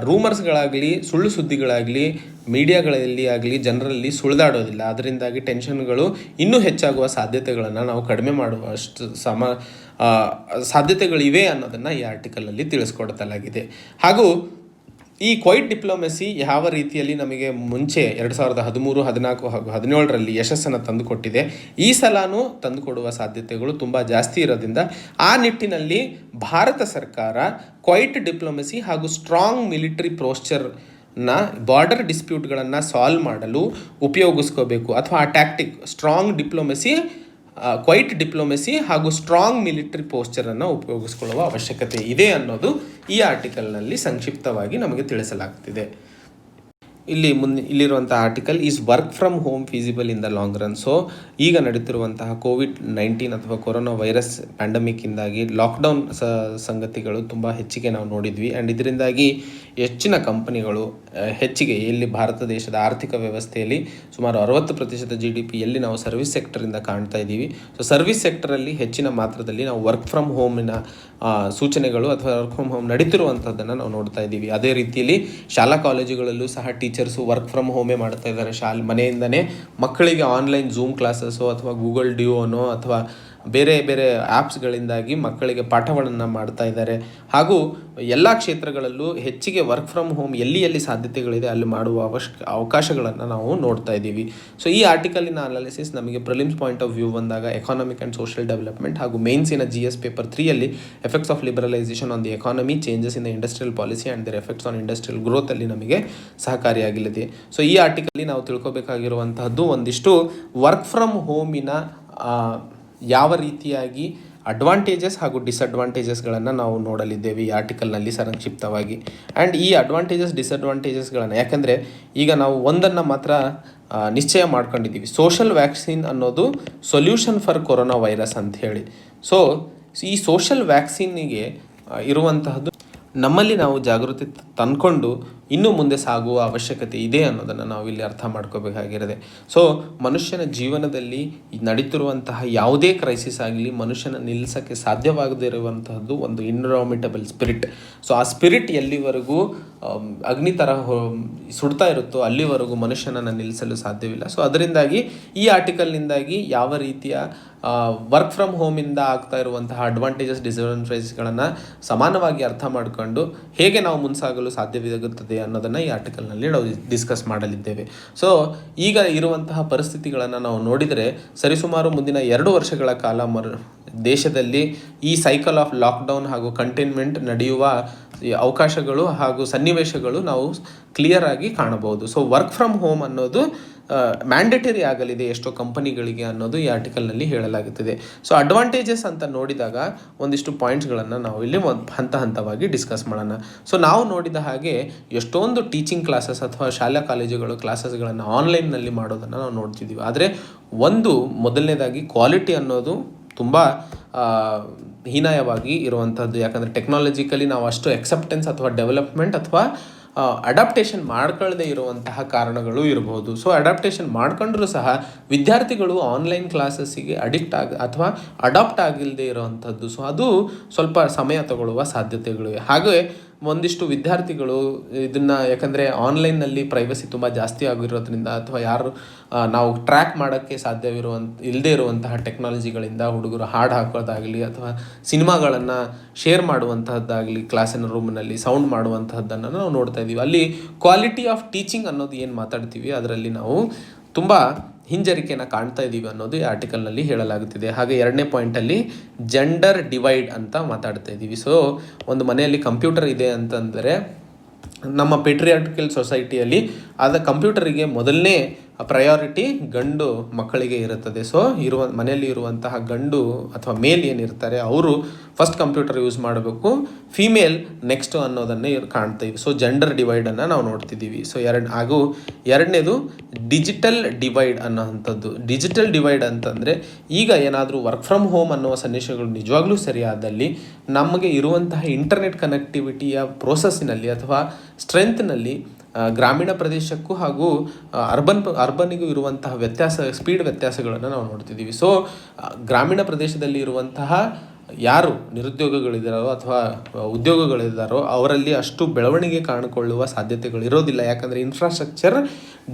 ರೂಮರ್ಸ್ಗಳಾಗಲಿ ಸುಳ್ಳು ಸುದ್ದಿಗಳಾಗಲಿ ಮೀಡಿಯಾಗಳಲ್ಲಿ ಆಗಲಿ ಜನರಲ್ಲಿ ಸುಳಿದಾಡೋದಿಲ್ಲ. ಅದರಿಂದಾಗಿ ಟೆನ್ಷನ್ಗಳು ಇನ್ನೂ ಹೆಚ್ಚಾಗುವ ಸಾಧ್ಯತೆಗಳನ್ನು ನಾವು ಕಡಿಮೆ ಮಾಡುವಷ್ಟು ಸಾಧ್ಯತೆಗಳಿವೆ ಅನ್ನೋದನ್ನು ಈ ಆರ್ಟಿಕಲಲ್ಲಿ ತಿಳಿಸ್ಕೊಡ್ತಲಾಗಿದೆ. ಹಾಗೂ ಈ ಕ್ವೈಟ್ ಡಿಪ್ಲೊಮೆಸಿ ಯಾವ ರೀತಿಯಲ್ಲಿ ನಮಗೆ ಮುಂಚೆ 2013, 14 ಹಾಗೂ 17ರಲ್ಲಿ ಯಶಸ್ಸನ್ನು ತಂದುಕೊಟ್ಟಿದೆ, ಈ ಸಲನೂ ತಂದುಕೊಡುವ ಸಾಧ್ಯತೆಗಳು ತುಂಬ ಜಾಸ್ತಿ ಇರೋದ್ರಿಂದ ಆ ನಿಟ್ಟಿನಲ್ಲಿ ಭಾರತ ಸರ್ಕಾರ ಕ್ವೈಟ್ ಡಿಪ್ಲೊಮೆಸಿ ಹಾಗೂ ಸ್ಟ್ರಾಂಗ್ ಮಿಲಿಟರಿ ಪೋಸ್ಚರ್ನ ಬಾರ್ಡರ್ ಡಿಸ್ಪ್ಯೂಟ್ಗಳನ್ನು ಸಾಲ್ವ್ ಮಾಡಲು ಉಪಯೋಗಿಸ್ಕೋಬೇಕು. ಅಥವಾ ಆ tactic strong diplomacy, quiet diplomacy ಹಾಗೂ ಸ್ಟ್ರಾಂಗ್ ಮಿಲಿಟರಿ ಪೋಸ್ಚರನ್ನು ಉಪಯೋಗಿಸ್ಕೊಳ್ಳುವ ಅವಶ್ಯಕತೆ ಇದೆ ಅನ್ನೋದು ಈ ಆರ್ಟಿಕಲ್ನಲ್ಲಿ ಸಂಕ್ಷಿಪ್ತವಾಗಿ ನಮಗೆ ತಿಳಿಸಲಾಗ್ತಿದೆ. ಇಲ್ಲಿರುವಂಥ article is work from home feasible in the long run. So ಈಗ ನಡೀತಿರುವಂತಹ ಕೋವಿಡ್-19 ಅಥವಾ ಕೊರೋನಾ ವೈರಸ್ ಪ್ಯಾಂಡಮಿಕ್ಕಿಂದಾಗಿ ಲಾಕ್ಡೌನ್ ಸಂಗತಿಗಳು ತುಂಬ ಹೆಚ್ಚಿಗೆ ನಾವು ನೋಡಿದ್ವಿ. ಆ್ಯಂಡ್ ಇದರಿಂದಾಗಿ ಹೆಚ್ಚಿನ ಕಂಪನಿಗಳು ಹೆಚ್ಚಿಗೆ ಎಲ್ಲಿ ಭಾರತ ದೇಶದ ಆರ್ಥಿಕ ವ್ಯವಸ್ಥೆಯಲ್ಲಿ ಸುಮಾರು 60% GDP ಎಲ್ಲಿ ನಾವು ಸರ್ವಿಸ್ ಸೆಕ್ಟರಿಂದ ಕಾಣ್ತಾ ಇದ್ದೀವಿ. ಸೊ ಸರ್ವಿಸ್ ಸೆಕ್ಟರಲ್ಲಿ ಹೆಚ್ಚಿನ ಮಾತ್ರದಲ್ಲಿ ನಾವು ವರ್ಕ್ ಫ್ರಮ್ ಹೋಮಿನ ಸೂಚನೆಗಳು ಅಥವಾ ವರ್ಕ್ ಫ್ರಮ್ ಹೋಮ್ ನಡೀತಿರುವಂಥದ್ದನ್ನು ನಾವು ನೋಡ್ತಾ ಇದ್ದೀವಿ. ಅದೇ ರೀತಿಯಲ್ಲಿ ಶಾಲಾ ಕಾಲೇಜುಗಳಲ್ಲೂ ಸಹ ಟೀಚರ್ಸು ವರ್ಕ್ ಫ್ರಮ್ ಹೋಮೇ ಮಾಡ್ತಾ ಇದ್ದಾರೆ. ಮನೆಯಿಂದನೇ ಮಕ್ಕಳಿಗೆ ಆನ್ಲೈನ್ ಝೂಮ್ ಕ್ಲಾಸಸ್ಸೋ ಅಥವಾ ಗೂಗಲ್ ಡ್ಯೂನೋ ಅಥವಾ ಬೇರೆ ಬೇರೆ ಆ್ಯಪ್ಸ್ಗಳಿಂದಾಗಿ ಮಕ್ಕಳಿಗೆ ಪಾಠಗಳನ್ನು ಮಾಡ್ತಾ ಇದ್ದಾರೆ. ಹಾಗೂ ಎಲ್ಲ ಕ್ಷೇತ್ರಗಳಲ್ಲೂ ಹೆಚ್ಚಿಗೆ ವರ್ಕ್ ಫ್ರಮ್ ಹೋಮ್ ಎಲ್ಲಿ ಸಾಧ್ಯತೆಗಳಿದೆ ಅಲ್ಲಿ ಮಾಡುವ ಅವಕಾಶಗಳನ್ನು ನಾವು ನೋಡ್ತಾ ಇದ್ದೀವಿ. ಸೊ ಈ ಆರ್ಟಿಕಲಿನ ಅನಾಲಿಸಿಸ್ ನಮಗೆ ಪ್ರಿಲಿಮ್ಸ್ ಪಾಯಿಂಟ್ ಆಫ್ ವ್ಯೂ ಬಂದಾಗ ಎಕಾನಮಿಕ್ ಆ್ಯಂಡ್ ಸೋಷಿಯಲ್ ಡೆವಲಪ್ಮೆಂಟ್ ಹಾಗೂ ಮೇನ್ಸಿನ GS ಪೇಪರ್ 3ಯಲ್ಲಿ effects of liberalisation on the economy, changes in the industrial policy and their effects on industrial ಗ್ರೋತಲ್ಲಿ ನಮಗೆ ಸಹಕಾರಿಯಾಗಲಿದೆ. ಸೊ ಈ ಆರ್ಟಿಕಲ್ಲಿ ನಾವು ತಿಳ್ಕೊಬೇಕಾಗಿರುವಂತಹದ್ದು ಒಂದಿಷ್ಟು ವರ್ಕ್ ಫ್ರಮ್ ಹೋಮಿನ ಯಾವ ರೀತಿಯಾಗಿ ಅಡ್ವಾಂಟೇಜಸ್ ಹಾಗೂ ಡಿಸ್ಅಡ್ವಾಂಟೇಜಸ್ಗಳನ್ನು ನಾವು ನೋಡಲಿದ್ದೇವೆ ಈ ಆರ್ಟಿಕಲ್ನಲ್ಲಿ ಸಂಕ್ಷಿಪ್ತವಾಗಿ. ಆ್ಯಂಡ್ ಈ ಅಡ್ವಾಂಟೇಜಸ್ ಡಿಸ್ಅಡ್ವಾಂಟೇಜಸ್ಗಳನ್ನು ಯಾಕೆಂದರೆ ಈಗ ನಾವು ಒಂದನ್ನು ಮಾತ್ರ ನಿಶ್ಚಯ ಮಾಡ್ಕೊಂಡಿದ್ದೀವಿ, ಸೋಷಲ್ ವ್ಯಾಕ್ಸಿನ್ ಅನ್ನೋದು ಸೊಲ್ಯೂಷನ್ ಫಾರ್ ಕೊರೋನಾ ವೈರಸ್ ಅಂತ ಹೇಳಿ. ಸೊ ಈ ಸೋಷಲ್ ವ್ಯಾಕ್ಸಿನ್ನಿಗೆ ಇರುವಂತಹದ್ದು ನಮ್ಮಲ್ಲಿ ನಾವು ಜಾಗೃತಿ ತಂದ್ಕೊಂಡು ಇನ್ನೂ ಮುಂದೆ ಸಾಗುವ ಅವಶ್ಯಕತೆ ಇದೆ ಅನ್ನೋದನ್ನು ನಾವು ಇಲ್ಲಿ ಅರ್ಥ ಮಾಡ್ಕೋಬೇಕಾಗಿರೋದೆ. ಸೊ ಮನುಷ್ಯನ ಜೀವನದಲ್ಲಿ ನಡೀತಿರುವಂತಹ ಯಾವುದೇ ಕ್ರೈಸಿಸ್ ಆಗಲಿ ಮನುಷ್ಯನ ನಿಲ್ಲಿಸೋಕ್ಕೆ ಸಾಧ್ಯವಾಗದೇ ಇರುವಂತಹದ್ದು ಒಂದು ಇನ್ಡಾಮಿಟಬಲ್ ಸ್ಪಿರಿಟ್. ಸೊ ಆ ಸ್ಪಿರಿಟ್ ಎಲ್ಲಿವರೆಗೂ ಅಗ್ನಿ ಥರ ಸುಡ್ತಾ ಇರುತ್ತೋ ಅಲ್ಲಿವರೆಗೂ ಮನುಷ್ಯನನ್ನು ನಿಲ್ಲಿಸಲು ಸಾಧ್ಯವಿಲ್ಲ. ಸೊ ಅದರಿಂದಾಗಿ ಈ ಆರ್ಟಿಕಲ್ನಿಂದಾಗಿ ಯಾವ ರೀತಿಯ ವರ್ಕ್ ಫ್ರಮ್ ಹೋಮಿಂದ ಆಗ್ತಾ ಇರುವಂತಹ ಅಡ್ವಾಂಟೇಜಸ್ ಡಿಸ್ಅಡ್ವಾಂಟೇಜಸ್ಗಳನ್ನು ಸಮಾನವಾಗಿ ಅರ್ಥ ಮಾಡಿಕೊಂಡು ಹೇಗೆ ನಾವು ಮುನ್ಸಾಗಲು ಸಾಧ್ಯವಾಗುತ್ತದೆ ಅನ್ನೋದನ್ನು ಈ ಆರ್ಟಿಕಲ್ನಲ್ಲಿ ನಾವು ಡಿಸ್ಕಸ್ ಮಾಡಲಿದ್ದೇವೆ. ಸೊ ಈಗ ಇರುವಂತಹ ಪರಿಸ್ಥಿತಿಗಳನ್ನು ನಾವು ನೋಡಿದರೆ ಸರಿಸುಮಾರು ಮುಂದಿನ 2 ವರ್ಷಗಳ ಕಾಲ ದೇಶದಲ್ಲಿ ಈ ಸೈಕಲ್ ಆಫ್ ಲಾಕ್ಡೌನ್ ಹಾಗೂ ಕಂಟೈನ್ಮೆಂಟ್ ನಡೆಯುವ ಅವಕಾಶಗಳು ಹಾಗೂ ಸನ್ನಿವೇಶಗಳು ನಾವು ಕ್ಲಿಯರ್ ಆಗಿ ಕಾಣಬಹುದು. ಸೊ ವರ್ಕ್ ಫ್ರಮ್ ಹೋಮ್ ಅನ್ನೋದು ಮ್ಯಾಂಡೇಟರಿ ಆಗಲಿದೆ ಎಷ್ಟೋ ಕಂಪನಿಗಳಿಗೆ ಅನ್ನೋದು ಈ ಆರ್ಟಿಕಲ್ನಲ್ಲಿ ಹೇಳಲಾಗುತ್ತದೆ. ಸೊ ಅಡ್ವಾಂಟೇಜಸ್ ಅಂತ ನೋಡಿದಾಗ ಒಂದಿಷ್ಟು ಪಾಯಿಂಟ್ಸ್ಗಳನ್ನು ನಾವು ಇಲ್ಲಿ ಹಂತವಾಗಿ ಡಿಸ್ಕಸ್ ಮಾಡೋಣ. ಸೊ ನಾವು ನೋಡಿದ ಹಾಗೆ ಎಷ್ಟೊಂದು ಟೀಚಿಂಗ್ ಕ್ಲಾಸಸ್ ಅಥವಾ ಶಾಲಾ ಕಾಲೇಜುಗಳು ಕ್ಲಾಸಸ್ಗಳನ್ನು ಆನ್ಲೈನ್ನಲ್ಲಿ ಮಾಡೋದನ್ನು ನಾವು ನೋಡ್ತಿದ್ದೀವಿ. ಆದರೆ ಮೊದಲನೇದಾಗಿ ಕ್ವಾಲಿಟಿ ಅನ್ನೋದು ತುಂಬ ಹೀನಾಯವಾಗಿ ಇರುವಂಥದ್ದು. ಯಾಕಂದರೆ ಟೆಕ್ನಾಲಜಿಕಲಿ ನಾವು ಅಷ್ಟು ಎಕ್ಸೆಪ್ಟೆನ್ಸ್ ಅಥವಾ ಡೆವಲಪ್ಮೆಂಟ್ ಅಥವಾ ಅಡಾಪ್ಟೇಷನ್ ಮಾಡ್ಕೊಳ್ಳದೆ ಇರುವಂತಹ ಕಾರಣಗಳು ಇರಬಹುದು. ಸೊ ಅಡಾಪ್ಟೇಷನ್ ಮಾಡ್ಕೊಂಡ್ರೂ ಸಹ ವಿದ್ಯಾರ್ಥಿಗಳು ಆನ್ಲೈನ್ ಕ್ಲಾಸಸ್ಸಿಗೆ ಅಥವಾ ಅಡಾಪ್ಟ್ ಆಗಿಲ್ಲದೆ ಇರುವಂಥದ್ದು. ಸೊ ಅದು ಸ್ವಲ್ಪ ಸಮಯ ತಗೊಳ್ಳುವ ಸಾಧ್ಯತೆಗಳಿವೆ. ಹಾಗೆ ಒಂದಿಷ್ಟು ವಿದ್ಯಾರ್ಥಿಗಳು ಇದನ್ನು ಯಾಕಂದರೆ ಆನ್ಲೈನ್ನಲ್ಲಿ ಪ್ರೈವಸಿ ತುಂಬ ಜಾಸ್ತಿ ಆಗಿರೋದ್ರಿಂದ ಅಥವಾ ಯಾರು ನಾವು ಟ್ರ್ಯಾಕ್ ಮಾಡೋಕ್ಕೆ ಇಲ್ಲದೇ ಇರುವಂತಹ ಟೆಕ್ನಾಲಜಿಗಳಿಂದ ಹುಡುಗರು ಹಾಡು ಹಾಕೋದಾಗಲಿ ಅಥವಾ ಸಿನಿಮಾಗಳನ್ನು ಶೇರ್ ಮಾಡುವಂತಹದ್ದಾಗಲಿ ಕ್ಲಾಸಿನ ರೂಮ್ನಲ್ಲಿ ಸೌಂಡ್ ಮಾಡುವಂತಹದ್ದನ್ನು ನಾವು ನೋಡ್ತಾ ಇದ್ದೀವಿ. ಅಲ್ಲಿ ಕ್ವಾಲಿಟಿ ಆಫ್ ಟೀಚಿಂಗ್ ಅನ್ನೋದು ಏನು ಮಾತಾಡ್ತೀವಿ ಅದರಲ್ಲಿ ನಾವು ತುಂಬ ಹಿಂಜರಿಕೆಯನ್ನು ಕಾಣ್ತಾ ಇದ್ದೀವಿ ಅನ್ನೋದು ಈ ಆರ್ಟಿಕಲ್ನಲ್ಲಿ ಹೇಳಲಾಗುತ್ತಿದೆ. ಹಾಗೆ 2ನೇ ಪಾಯಿಂಟಲ್ಲಿ ಜೆಂಡರ್ ಡಿವೈಡ್ ಅಂತ ಮಾತಾಡ್ತಾ ಇದ್ದೀವಿ. ಸೊ ಒಂದು ಮನೆಯಲ್ಲಿ ಕಂಪ್ಯೂಟರ್ ಇದೆ ಅಂತಂದರೆ ನಮ್ಮ ಪೇಟ್ರಿಯಾರ್ಟಿಕಲ್ ಸೊಸೈಟಿಯಲ್ಲಿ ಕಂಪ್ಯೂಟರಿಗೆ ಮೊದಲನೇ ಪ್ರಯಾರಿಟಿ ಗಂಡು ಮಕ್ಕಳಿಗೆ ಇರುತ್ತದೆ. ಸೊ ಮನೆಯಲ್ಲಿ ಇರುವಂತಹ ಗಂಡು ಅಥವಾ ಮೇಲ್ ಏನಿರ್ತಾರೆ ಅವರು ಫಸ್ಟ್ ಕಂಪ್ಯೂಟರ್ ಯೂಸ್ ಮಾಡಬೇಕು, ಫಿಮೇಲ್ ನೆಕ್ಸ್ಟ್ ಅನ್ನೋದನ್ನೇ ಕಾಣ್ತೀವಿ. ಸೊ ಜೆಂಡರ್ ಡಿವೈಡನ್ನು ನಾವು ನೋಡ್ತಿದ್ದೀವಿ. ಸೊ ಎರಡನೇದು ಡಿಜಿಟಲ್ ಡಿವೈಡ್ ಅನ್ನೋವಂಥದ್ದು. ಡಿಜಿಟಲ್ ಡಿವೈಡ್ ಅಂತಂದರೆ ಈಗ ಏನಾದರೂ ವರ್ಕ್ ಫ್ರಮ್ ಹೋಮ್ ಅನ್ನುವ ಸನ್ನಿವೇಶಗಳು ನಿಜವಾಗ್ಲೂ ಸರಿಯಾದಲ್ಲಿ ನಮಗೆ ಇರುವಂತಹ ಇಂಟರ್ನೆಟ್ ಕನೆಕ್ಟಿವಿಟಿಯ ಪ್ರೋಸೆಸ್ಸಿನಲ್ಲಿ ಅಥವಾ ಸ್ಟ್ರೆಂತ್ನಲ್ಲಿ ಗ್ರಾಮೀಣ ಪ್ರದೇಶಕ್ಕೂ ಹಾಗೂ ಅರ್ಬನ್ನಿಗೂ ಇರುವಂತಹ ಸ್ಪೀಡ್ ವ್ಯತ್ಯಾಸಗಳನ್ನು ನಾವು ನೋಡ್ತಿದ್ದೀವಿ. ಸೊ ಗ್ರಾಮೀಣ ಪ್ರದೇಶದಲ್ಲಿ ಇರುವಂತಹ ಯಾರು ನಿರುದ್ಯೋಗಗಳಿದ್ದಾರೋ ಅಥವಾ ಉದ್ಯೋಗಗಳಿದ್ದಾರೋ ಅವರಲ್ಲಿ ಅಷ್ಟು ಬೆಳವಣಿಗೆ ಕಾಣಿಕೊಳ್ಳುವ ಸಾಧ್ಯತೆಗಳು ಇರೋದಿಲ್ಲ. ಯಾಕಂದರೆ ಇನ್ಫ್ರಾಸ್ಟ್ರಕ್ಚರ್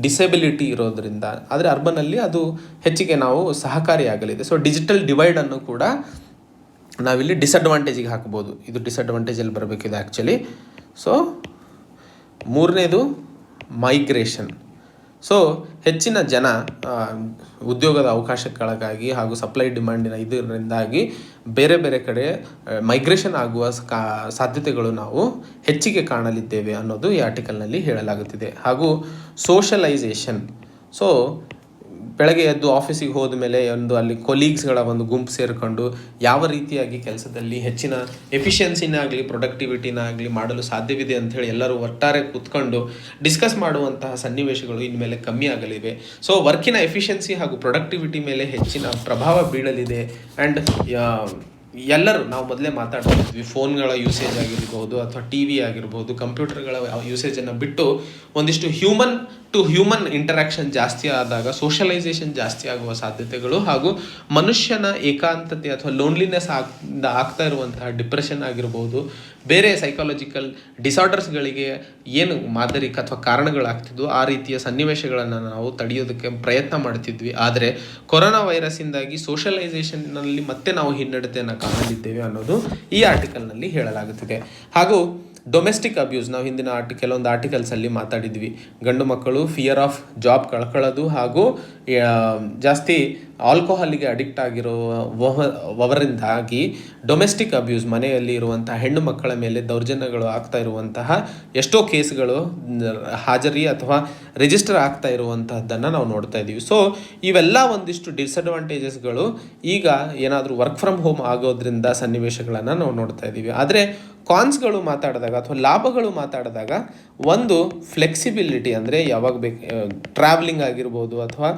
ಡಿಸೆಬಿಲಿಟಿ ಇರೋದರಿಂದ. ಆದರೆ ಅರ್ಬನ್ನಲ್ಲಿ ಅದು ಹೆಚ್ಚಿಗೆ ನಾವು ಸಹಕಾರಿಯಾಗಲಿದೆ. ಸೊ ಡಿಜಿಟಲ್ ಡಿವೈಡನ್ನು ಕೂಡ ನಾವಿಲ್ಲಿ ಡಿಸ್ಅಡ್ವಾಂಟೇಜಿಗೆ ಹಾಕ್ಬೋದು. ಇದು ಡಿಸ್ಅಡ್ವಾಂಟೇಜಲ್ಲಿ ಬರಬೇಕಿದೆ ಆ್ಯಕ್ಚುಲಿ. ಸೊ 3ನೇದು ಮೈಗ್ರೇಷನ್. ಸೊ ಹೆಚ್ಚಿನ ಜನ ಉದ್ಯೋಗದ ಅವಕಾಶಗಳಿಗಾಗಿ ಹಾಗೂ ಸಪ್ಲೈ ಡಿಮ್ಯಾಂಡಿನ ಇದರಿಂದಾಗಿ ಬೇರೆ ಬೇರೆ ಕಡೆ ಮೈಗ್ರೇಷನ್ ಆಗುವ ಸಾಧ್ಯತೆಗಳು ನಾವು ಹೆಚ್ಚಿಗೆ ಕಾಣಲಿದ್ದೇವೆ ಅನ್ನೋದು ಈ ಆರ್ಟಿಕಲ್ನಲ್ಲಿ ಹೇಳಲಾಗುತ್ತಿದೆ. ಹಾಗೂ ಸೋಷಲೈಸೇಷನ್. ಸೊ ಬೆಳಗ್ಗೆ ಎದ್ದು ಆಫೀಸಿಗೆ ಹೋದ ಮೇಲೆ ಅಲ್ಲಿ ಕೊಲೀಗ್ಸ್ಗಳ ಒಂದು ಗುಂಪು ಸೇರಿಕೊಂಡು ಯಾವ ರೀತಿಯಾಗಿ ಕೆಲಸದಲ್ಲಿ ಹೆಚ್ಚಿನ ಎಫಿಷಿಯನ್ಸಿನಾಗಲಿ ಪ್ರೊಡಕ್ಟಿವಿಟಿನಾಗಲಿ ಮಾಡಲು ಸಾಧ್ಯವಿದೆ ಅಂಥೇಳಿ ಎಲ್ಲರೂ ಒಟ್ಟಾರೆ ಕೂತ್ಕೊಂಡು ಡಿಸ್ಕಸ್ ಮಾಡುವಂತಹ ಸನ್ನಿವೇಶಗಳು ಇನ್ಮೇಲೆ ಕಮ್ಮಿ ಆಗಲಿವೆ. ಸೊ ವರ್ಕಿನ ಎಫಿಷಿಯನ್ಸಿ ಹಾಗೂ ಪ್ರೊಡಕ್ಟಿವಿಟಿ ಮೇಲೆ ಹೆಚ್ಚಿನ ಪ್ರಭಾವ ಬೀಳಲಿದೆ. ಆ್ಯಂಡ್ ಎಲ್ಲರೂ ನಾವು ಮೊದಲೇ ಮಾತಾಡ್ತಿದ್ವಿ, ಫೋನ್ಗಳ ಯೂಸೇಜ್ ಆಗಿರ್ಬೋದು ಅಥವಾ ಟಿ ವಿ ಆಗಿರ್ಬೋದು, ಕಂಪ್ಯೂಟರ್ಗಳ ಯೂಸೇಜನ್ನು ಬಿಟ್ಟು ಒಂದಿಷ್ಟು ಹ್ಯೂಮನ್ ಟು ಹ್ಯೂಮನ್ ಇಂಟರಾಕ್ಷನ್ ಜಾಸ್ತಿ ಆದಾಗ ಸೋಷಲೈಸೇಷನ್ ಜಾಸ್ತಿ ಆಗುವ ಸಾಧ್ಯತೆಗಳು ಹಾಗೂ ಮನುಷ್ಯನ ಏಕಾಂತತೆ ಅಥವಾ ಲೋನ್ಲಿನೆಸ್ ಆಗ್ತಾ ಇರುವಂತಹ ಡಿಪ್ರೆಷನ್ ಆಗಿರ್ಬೋದು, ಬೇರೆ ಸೈಕಾಲಜಿಕಲ್ ಡಿಸಾರ್ಡರ್ಸ್ಗಳಿಗೆ ಏನು ಮಾದರಿ ಅಥವಾ ಕಾರಣಗಳಾಗ್ತಿದ್ವು ಆ ರೀತಿಯ ಸನ್ನಿವೇಶಗಳನ್ನು ನಾವು ತಡೆಯೋದಕ್ಕೆ ಪ್ರಯತ್ನ ಮಾಡ್ತಿದ್ವಿ. ಆದರೆ ಕೊರೋನಾ ವೈರಸ್ಸಿಂದಾಗಿ ಸೋಷಲೈಸೇಷನ್ನಲ್ಲಿ ಮತ್ತೆ ನಾವು ಹಿನ್ನಡೆತೆಯನ್ನು ಕಾಣಲಿದ್ದೇವೆ ಅನ್ನೋದು ಈ ಆರ್ಟಿಕಲ್ನಲ್ಲಿ ಹೇಳಲಾಗುತ್ತಿದೆ. ಹಾಗೂ ಡೊಮೆಸ್ಟಿಕ್ ಅಬ್ಯೂಸ್, ನಾವು ಹಿಂದಿನ ಕೆಲವೊಂದು ಆರ್ಟಿಕಲ್ಸಲ್ಲಿ ಮಾತಾಡಿದ್ವಿ. ಗಂಡು ಮಕ್ಕಳು ಫಿಯರ್ ಆಫ್ ಜಾಬ್ ಕಳ್ಕೊಳ್ಳೋದು ಹಾಗೂ ಜಾಸ್ತಿ ಆಲ್ಕೋಹಾಲಿಗೆ ಅಡಿಕ್ಟ್ ಆಗಿರುವವರಿಂದಾಗಿ ಡೊಮೆಸ್ಟಿಕ್ ಅಬ್ಯೂಸ್, ಮನೆಯಲ್ಲಿ ಇರುವಂತಹ ಹೆಣ್ಣು ಮಕ್ಕಳ ಮೇಲೆ ದೌರ್ಜನ್ಯಗಳು ಆಗ್ತಾ ಇರುವಂತಹ ಎಷ್ಟೋ ಕೇಸ್ಗಳು ಹಾಜರಿ ಅಥವಾ ರಿಜಿಸ್ಟರ್ ಆಗ್ತಾ ಇರುವಂತಹದ್ದನ್ನು ನಾವು ನೋಡ್ತಾ ಇದ್ದೀವಿ. ಸೊ ಇವೆಲ್ಲ ಒಂದಿಷ್ಟು ಡಿಸ್ಅಡ್ವಾಂಟೇಜಸ್ಗಳು ಈಗ ಏನಾದರೂ ವರ್ಕ್ ಫ್ರಮ್ ಹೋಮ್ ಆಗೋದ್ರಿಂದ ಸನ್ನಿವೇಶಗಳನ್ನು ನಾವು ನೋಡ್ತಾ ಇದ್ದೀವಿ. ಆದರೆ ಕಾನ್ಸ್ಗಳು ಮಾತಾಡಿದಾಗ ಅಥವಾ ಲಾಭಗಳು ಮಾತಾಡಿದಾಗ ಒಂದು ಫ್ಲೆಕ್ಸಿಬಿಲಿಟಿ, ಅಂದರೆ ಯಾವಾಗ ಟ್ರಾವೆಲಿಂಗ್ ಆಗಿರ್ಬೋದು ಅಥವಾ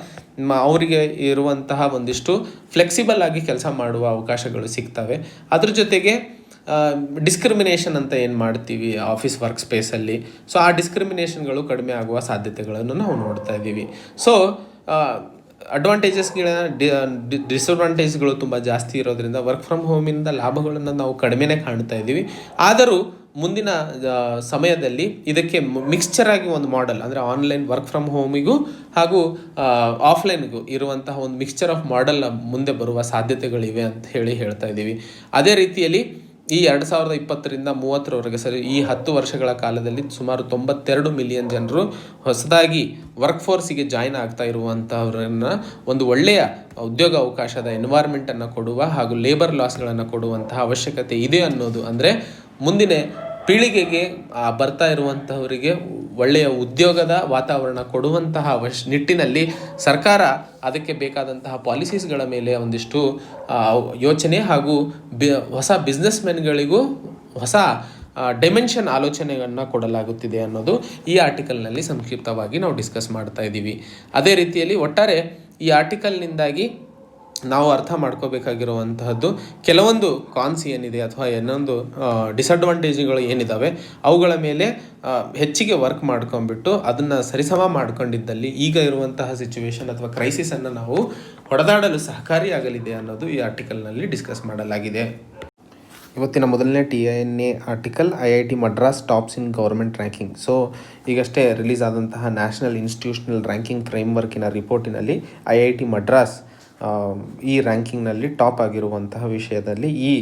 ಅವರಿಗೆ ಇರುವಂತಹ ಒಂದಿಷ್ಟು ಫ್ಲೆಕ್ಸಿಬಲ್ ಆಗಿ ಕೆಲಸ ಮಾಡುವ ಅವಕಾಶಗಳು ಸಿಗ್ತವೆ. ಅದ್ರ ಜೊತೆಗೆ ಡಿಸ್ಕ್ರಿಮಿನೇಷನ್ ಅಂತ ಏನು ಮಾಡ್ತೀವಿ ಆಫೀಸ್ ವರ್ಕ್ ಸ್ಪೇಸಲ್ಲಿ, ಸೊ ಆ ಡಿಸ್ಕ್ರಿಮಿನೇಷನ್ಗಳು ಕಡಿಮೆ ಆಗುವ ಸಾಧ್ಯತೆಗಳನ್ನು ನಾವು ನೋಡ್ತಾ ಇದ್ದೀವಿ. ಸೊ ಅಡ್ವಾಂಟೇಜಸ್ಗಳ ಡಿಸ್ಅಡ್ವಾಂಟೇಜ್ಗಳು ತುಂಬ ಜಾಸ್ತಿ ಇರೋದ್ರಿಂದ ವರ್ಕ್ ಫ್ರಮ್ ಹೋಮಿಂದ ಲಾಭಗಳನ್ನು ನಾವು ಕಡಿಮೆನೇ ಕಾಣ್ತಾ ಇದ್ದೀವಿ. ಆದರೂ ಮುಂದಿನ ಸಮಯದಲ್ಲಿ ಇದಕ್ಕೆ ಮಿಕ್ಸ್ಚರ್ ಆಗಿ ಒಂದು ಮಾಡೆಲ್, ಅಂದರೆ ಆನ್ಲೈನ್ ವರ್ಕ್ ಫ್ರಮ್ ಹೋಮಿಗೂ ಹಾಗೂ ಆಫ್ಲೈನ್ಗೂ ಇರುವಂತಹ ಒಂದು ಮಿಕ್ಸ್ಚರ್ ಆಫ್ ಮಾಡೆಲ್ ಮುಂದೆ ಬರುವ ಸಾಧ್ಯತೆಗಳಿವೆ ಅಂತ ಹೇಳ್ತಾ ಇದ್ದೀವಿ. ಅದೇ ರೀತಿಯಲ್ಲಿ ಈ 2020ರಿಂದ 2030ರವರೆಗೆ ಈ 10 ವರ್ಷಗಳ ಕಾಲದಲ್ಲಿ ಸುಮಾರು 92 ಮಿಲಿಯನ್ ಜನರು ಹೊಸದಾಗಿ ವರ್ಕ್ ಫೋರ್ಸಿಗೆ ಜಾಯ್ನ್ ಆಗ್ತಾ ಇರುವಂಥವ್ರನ್ನ ಒಂದು ಒಳ್ಳೆಯ ಉದ್ಯೋಗ ಅವಕಾಶದ ಎನ್ವೈರ್ಮೆಂಟನ್ನು ಕೊಡುವ ಹಾಗೂ ಲೇಬರ್ ಲಾಸ್ಗಳನ್ನು ಕೊಡುವಂತಹ ಅವಶ್ಯಕತೆ ಇದೆ ಅನ್ನೋದು, ಅಂದರೆ ಮುಂದಿನ ಪೀಳಿಗೆಗೆ ಬರ್ತಾ ಇರುವಂತಹವರಿಗೆ ಒಳ್ಳೆಯ ಉದ್ಯೋಗದ ವಾತಾವರಣ ಕೊಡುವಂತಹ ನಿಟ್ಟಿನಲ್ಲಿ ಸರ್ಕಾರ ಅದಕ್ಕೆ ಬೇಕಾದಂತಹ ಪಾಲಿಸೀಸ್ಗಳ ಮೇಲೆ ಒಂದಿಷ್ಟು ಯೋಚನೆ ಹಾಗೂ ಹೊಸ ಬಿಸ್ನೆಸ್ಮೆನ್ಗಳಿಗೂ ಹೊಸ ಡೈಮೆನ್ಷನ್ ಆಲೋಚನೆಗಳನ್ನು ಕೊಡಲಾಗುತ್ತಿದೆ ಅನ್ನೋದು ಈ ಆರ್ಟಿಕಲ್ನಲ್ಲಿ ಸಂಕ್ಷಿಪ್ತವಾಗಿ ನಾವು ಡಿಸ್ಕಸ್ ಮಾಡ್ತಾ ಇದ್ದೀವಿ. ಅದೇ ರೀತಿಯಲ್ಲಿ ಒಟ್ಟಾರೆ ಈ ಆರ್ಟಿಕಲ್ನಿಂದಾಗಿ ನಾವು ಅರ್ಥ ಮಾಡ್ಕೋಬೇಕಾಗಿರುವಂತಹದ್ದು ಕೆಲವೊಂದು ಕಾನ್ಸ್ ಏನಿದೆ ಅಥವಾ ಇನ್ನೊಂದು ಡಿಸ್ಅಡ್ವಾಂಟೇಜ್ಗಳು ಏನಿದ್ದಾವೆ ಅವುಗಳ ಮೇಲೆ ಹೆಚ್ಚಿಗೆ ವರ್ಕ್ ಮಾಡ್ಕೊಂಡ್ಬಿಟ್ಟು ಅದನ್ನು ಸರಿಸಮ ಮಾಡ್ಕೊಂಡಿದ್ದಲ್ಲಿ ಈಗ ಇರುವಂತಹ ಸಿಚುವೇಶನ್ ಅಥವಾ ಕ್ರೈಸಿಸನ್ನು ನಾವು ಹೊಡೆದಾಡಲು ಸಹಕಾರಿಯಾಗಲಿದೆ ಅನ್ನೋದು ಈ ಆರ್ಟಿಕಲ್ನಲ್ಲಿ ಡಿಸ್ಕಸ್ ಮಾಡಲಾಗಿದೆ. ಇವತ್ತಿನ ಮೊದಲನೇ TINA article IIT Madras tops in government ranking. So ಈಗಷ್ಟೇ ರಿಲೀಸ್ ಆದಂತಹ ನ್ಯಾಷನಲ್ ಇನ್ಸ್ಟಿಟ್ಯೂಷನಲ್ ರ್ಯಾಂಕಿಂಗ್ ಫ್ರೇಮ್ವರ್ಕಿನ ರಿಪೋರ್ಟಿನಲ್ಲಿ IIT ಮಡ್ರಾಸ್ ಈ ರ್ಯಾಂಕಿಂಗ್ನಲ್ಲಿ ಟಾಪ್ ಆಗಿರುವಂತಹ ವಿಷಯದಲ್ಲಿ ಈ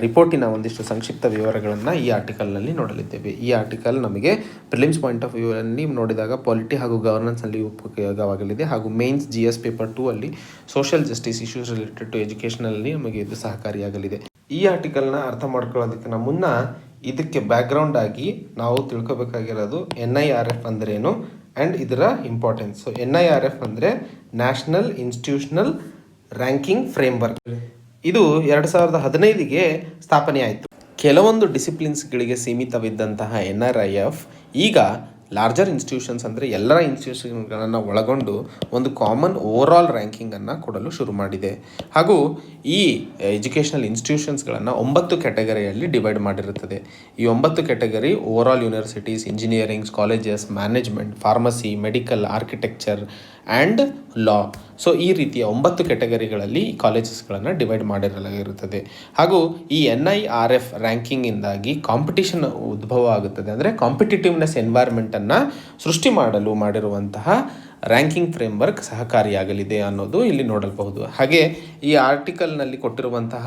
ರಿಪೋರ್ಟಿನ ಒಂದಿಷ್ಟು ಸಂಕ್ಷಿಪ್ತ ವಿವರಗಳನ್ನು ಈ ಆರ್ಟಿಕಲ್ನಲ್ಲಿ ನೋಡಲಿದ್ದೇವೆ. ಈ ಆರ್ಟಿಕಲ್ ನಮಗೆ ಪ್ರಿಲಿಮ್ಸ್ ಪಾಯಿಂಟ್ ಆಫ್ ವ್ಯೂನಲ್ಲಿ ನೋಡಿದಾಗ ಪಾಲಿಟಿ ಹಾಗೂ ಗವರ್ನೆನ್ಸ್ನಲ್ಲಿ ಉಪಯೋಗವಾಗಲಿದೆ ಹಾಗೂ ಮೇನ್ಸ್ GS ಪೇಪರ್ 2 ಅಲ್ಲಿ social justice issues related to ಎಜುಕೇಷನಲ್ಲಿ ನಮಗೆ ಇದು ಸಹಕಾರಿಯಾಗಲಿದೆ. ಈ ಆರ್ಟಿಕಲ್ನ ಅರ್ಥ ಮಾಡ್ಕೊಳ್ಳೋದಕ್ಕಿಂತ ಮುನ್ನ ಇದಕ್ಕೆ ಬ್ಯಾಕ್ಗ್ರೌಂಡ್ ಆಗಿ ನಾವು ತಿಳ್ಕೊಬೇಕಾಗಿರೋದು NIRF ಅಂದ್ರೇನು ಆ್ಯಂಡ್ ಇದರ ಇಂಪಾರ್ಟೆನ್ಸ್. ಸೊ NIRF ಅಂದರೆ ನ್ಯಾಷನಲ್ ಇನ್ಸ್ಟಿಟ್ಯೂಷನಲ್ ರ್ಯಾಂಕಿಂಗ್ ಫ್ರೇಮ್ವರ್ಕ್. ಇದು 2015ಗೆ ಸ್ಥಾಪನೆ ಆಯಿತು. ಕೆಲವೊಂದು ಡಿಸಿಪ್ಲಿನ್ಸ್ಗಳಿಗೆ ಸೀಮಿತವಿದ್ದಂತಹ NRIF ಈಗ ಲಾರ್ಜರ್ ಇನ್ಸ್ಟಿಟ್ಯೂಷನ್ಸ್ ಅಂದರೆ ಎಲ್ಲರ ಇನ್ಸ್ಟಿಟ್ಯೂಷನ್ಗಳನ್ನು ಒಳಗೊಂಡು ಒಂದು ಕಾಮನ್ ಓವರಾಲ್ ರ್ಯಾಂಕಿಂಗನ್ನು ಕೊಡಲು ಶುರು ಮಾಡಿದೆ. ಹಾಗೂ ಈ ಎಜುಕೇಷನಲ್ ಇನ್ಸ್ಟಿಟ್ಯೂಷನ್ಸ್ಗಳನ್ನು 9 ಕ್ಯಾಟಗರಿಯಲ್ಲಿ ಡಿವೈಡ್ ಮಾಡಿರುತ್ತದೆ. ಈ 9 category overall universities, ಇಂಜಿನಿಯರಿಂಗ್ಸ್, colleges, management, pharmacy, medical, architecture and law. So ಈ ರೀತಿಯ 9 ಕ್ಯಾಟಗರಿಗಳಲ್ಲಿ ಈ ಕಾಲೇಜಸ್ಗಳನ್ನು ಡಿವೈಡ್ ಮಾಡಿರಲಾಗಿರುತ್ತದೆ. ಹಾಗೂ ಈ NIRF ರ್ಯಾಂಕಿಂಗಿಂದಾಗಿ ಕಾಂಪಿಟಿಷನ್ ಉದ್ಭವ ಆಗುತ್ತದೆ, ಅಂದರೆ ಕಾಂಪಿಟೇಟಿವ್ನೆಸ್ ಎನ್ವೈರ್ಮೆಂಟನ್ನು ಸೃಷ್ಟಿ ಮಾಡಲು ಮಾಡಿರುವಂತಹ ರ್ಯಾಂಕಿಂಗ್ ಫ್ರೇಮ್ವರ್ಕ್ ಸಹಕಾರಿಯಾಗಲಿದೆ ಅನ್ನೋದು ಇಲ್ಲಿ ನೋಡಬಹುದು. ಹಾಗೆ ಈ ಆರ್ಟಿಕಲ್ನಲ್ಲಿ ಕೊಟ್ಟಿರುವಂತಹ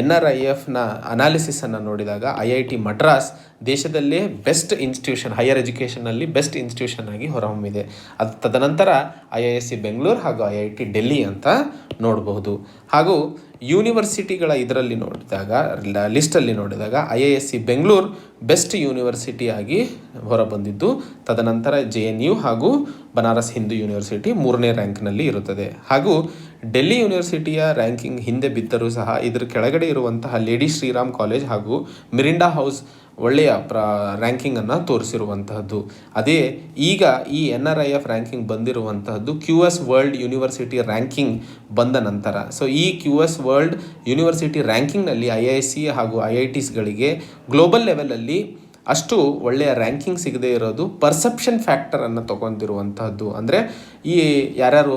NRIFನ ಅನಾಲಿಸಿಸನ್ನು ನೋಡಿದಾಗ IIT ಮಡ್ರಾಸ್ ದೇಶದಲ್ಲೇ ಬೆಸ್ಟ್ ಇನ್ಸ್ಟಿಟ್ಯೂಷನ್, ಹೈಯರ್ ಎಜುಕೇಷನ್ನಲ್ಲಿ ಬೆಸ್ಟ್ ಇನ್ಸ್ಟಿಟ್ಯೂಷನ್ ಆಗಿ ಹೊರಹೊಮ್ಮಿದೆ. ಅದು ತದನಂತರ IISc ಬೆಂಗಳೂರು ಹಾಗೂ IIT ಡೆಲ್ಲಿ ಅಂತ ನೋಡಬಹುದು. ಹಾಗೂ ಯೂನಿವರ್ಸಿಟಿಗಳ ಇದರಲ್ಲಿ ನೋಡಿದಾಗ ಲಿಸ್ಟಲ್ಲಿ ನೋಡಿದಾಗ IISc ಬೆಂಗಳೂರು ಬೆಸ್ಟ್ ಯೂನಿವರ್ಸಿಟಿ ಆಗಿ ಹೊರಬಂದಿದ್ದು, ತದನಂತರ JNU ಹಾಗೂ ಬನಾರಸ್ ಹಿಂದೂ ಯೂನಿವರ್ಸಿಟಿ 3ನೇ ರ್ಯಾಂಕ್ನಲ್ಲಿ ಇರುತ್ತದೆ. ಹಾಗೂ ಡೆಲ್ಲಿ ಯೂನಿವರ್ಸಿಟಿಯ ರ್ಯಾಂಕಿಂಗ್ ಹಿಂದೆ ಬಿದ್ದರೂ ಸಹ ಇದರ ಕೆಳಗಡೆ ಇರುವಂತಹ ಲೇಡಿ ಶ್ರೀರಾಮ್ ಕಾಲೇಜ್ ಹಾಗೂ ಮಿರಿಂಡಾ ಹೌಸ್ ಒಳ್ಳೆಯ ರ್ಯಾಂಕಿಂಗನ್ನು ತೋರಿಸಿರುವಂತಹದ್ದು. ಅದೇ ಈಗ ಈ NRIF ರ್ಯಾಂಕಿಂಗ್ ಬಂದಿರುವಂತಹದ್ದು QS ವರ್ಲ್ಡ್ ಯೂನಿವರ್ಸಿಟಿ ರ್ಯಾಂಕಿಂಗ್ ಬಂದ ನಂತರ. ಸೊ ಈ QS ವರ್ಲ್ಡ್ ಯೂನಿವರ್ಸಿಟಿ ರ್ಯಾಂಕಿಂಗ್ನಲ್ಲಿ IISc ಹಾಗೂ IITsಗಳಿಗೆ ಗ್ಲೋಬಲ್ ಲೆವೆಲಲ್ಲಿ ಅಷ್ಟು ಒಳ್ಳೆಯ ರ್ಯಾಂಕಿಂಗ್ ಸಿಗದೇ ಇರೋದು ಪರ್ಸೆಪ್ಷನ್ ಫ್ಯಾಕ್ಟರನ್ನು ತೊಗೊಂಡಿರುವಂತಹದ್ದು. ಅಂದರೆ ಈ ಯಾರ್ಯಾರು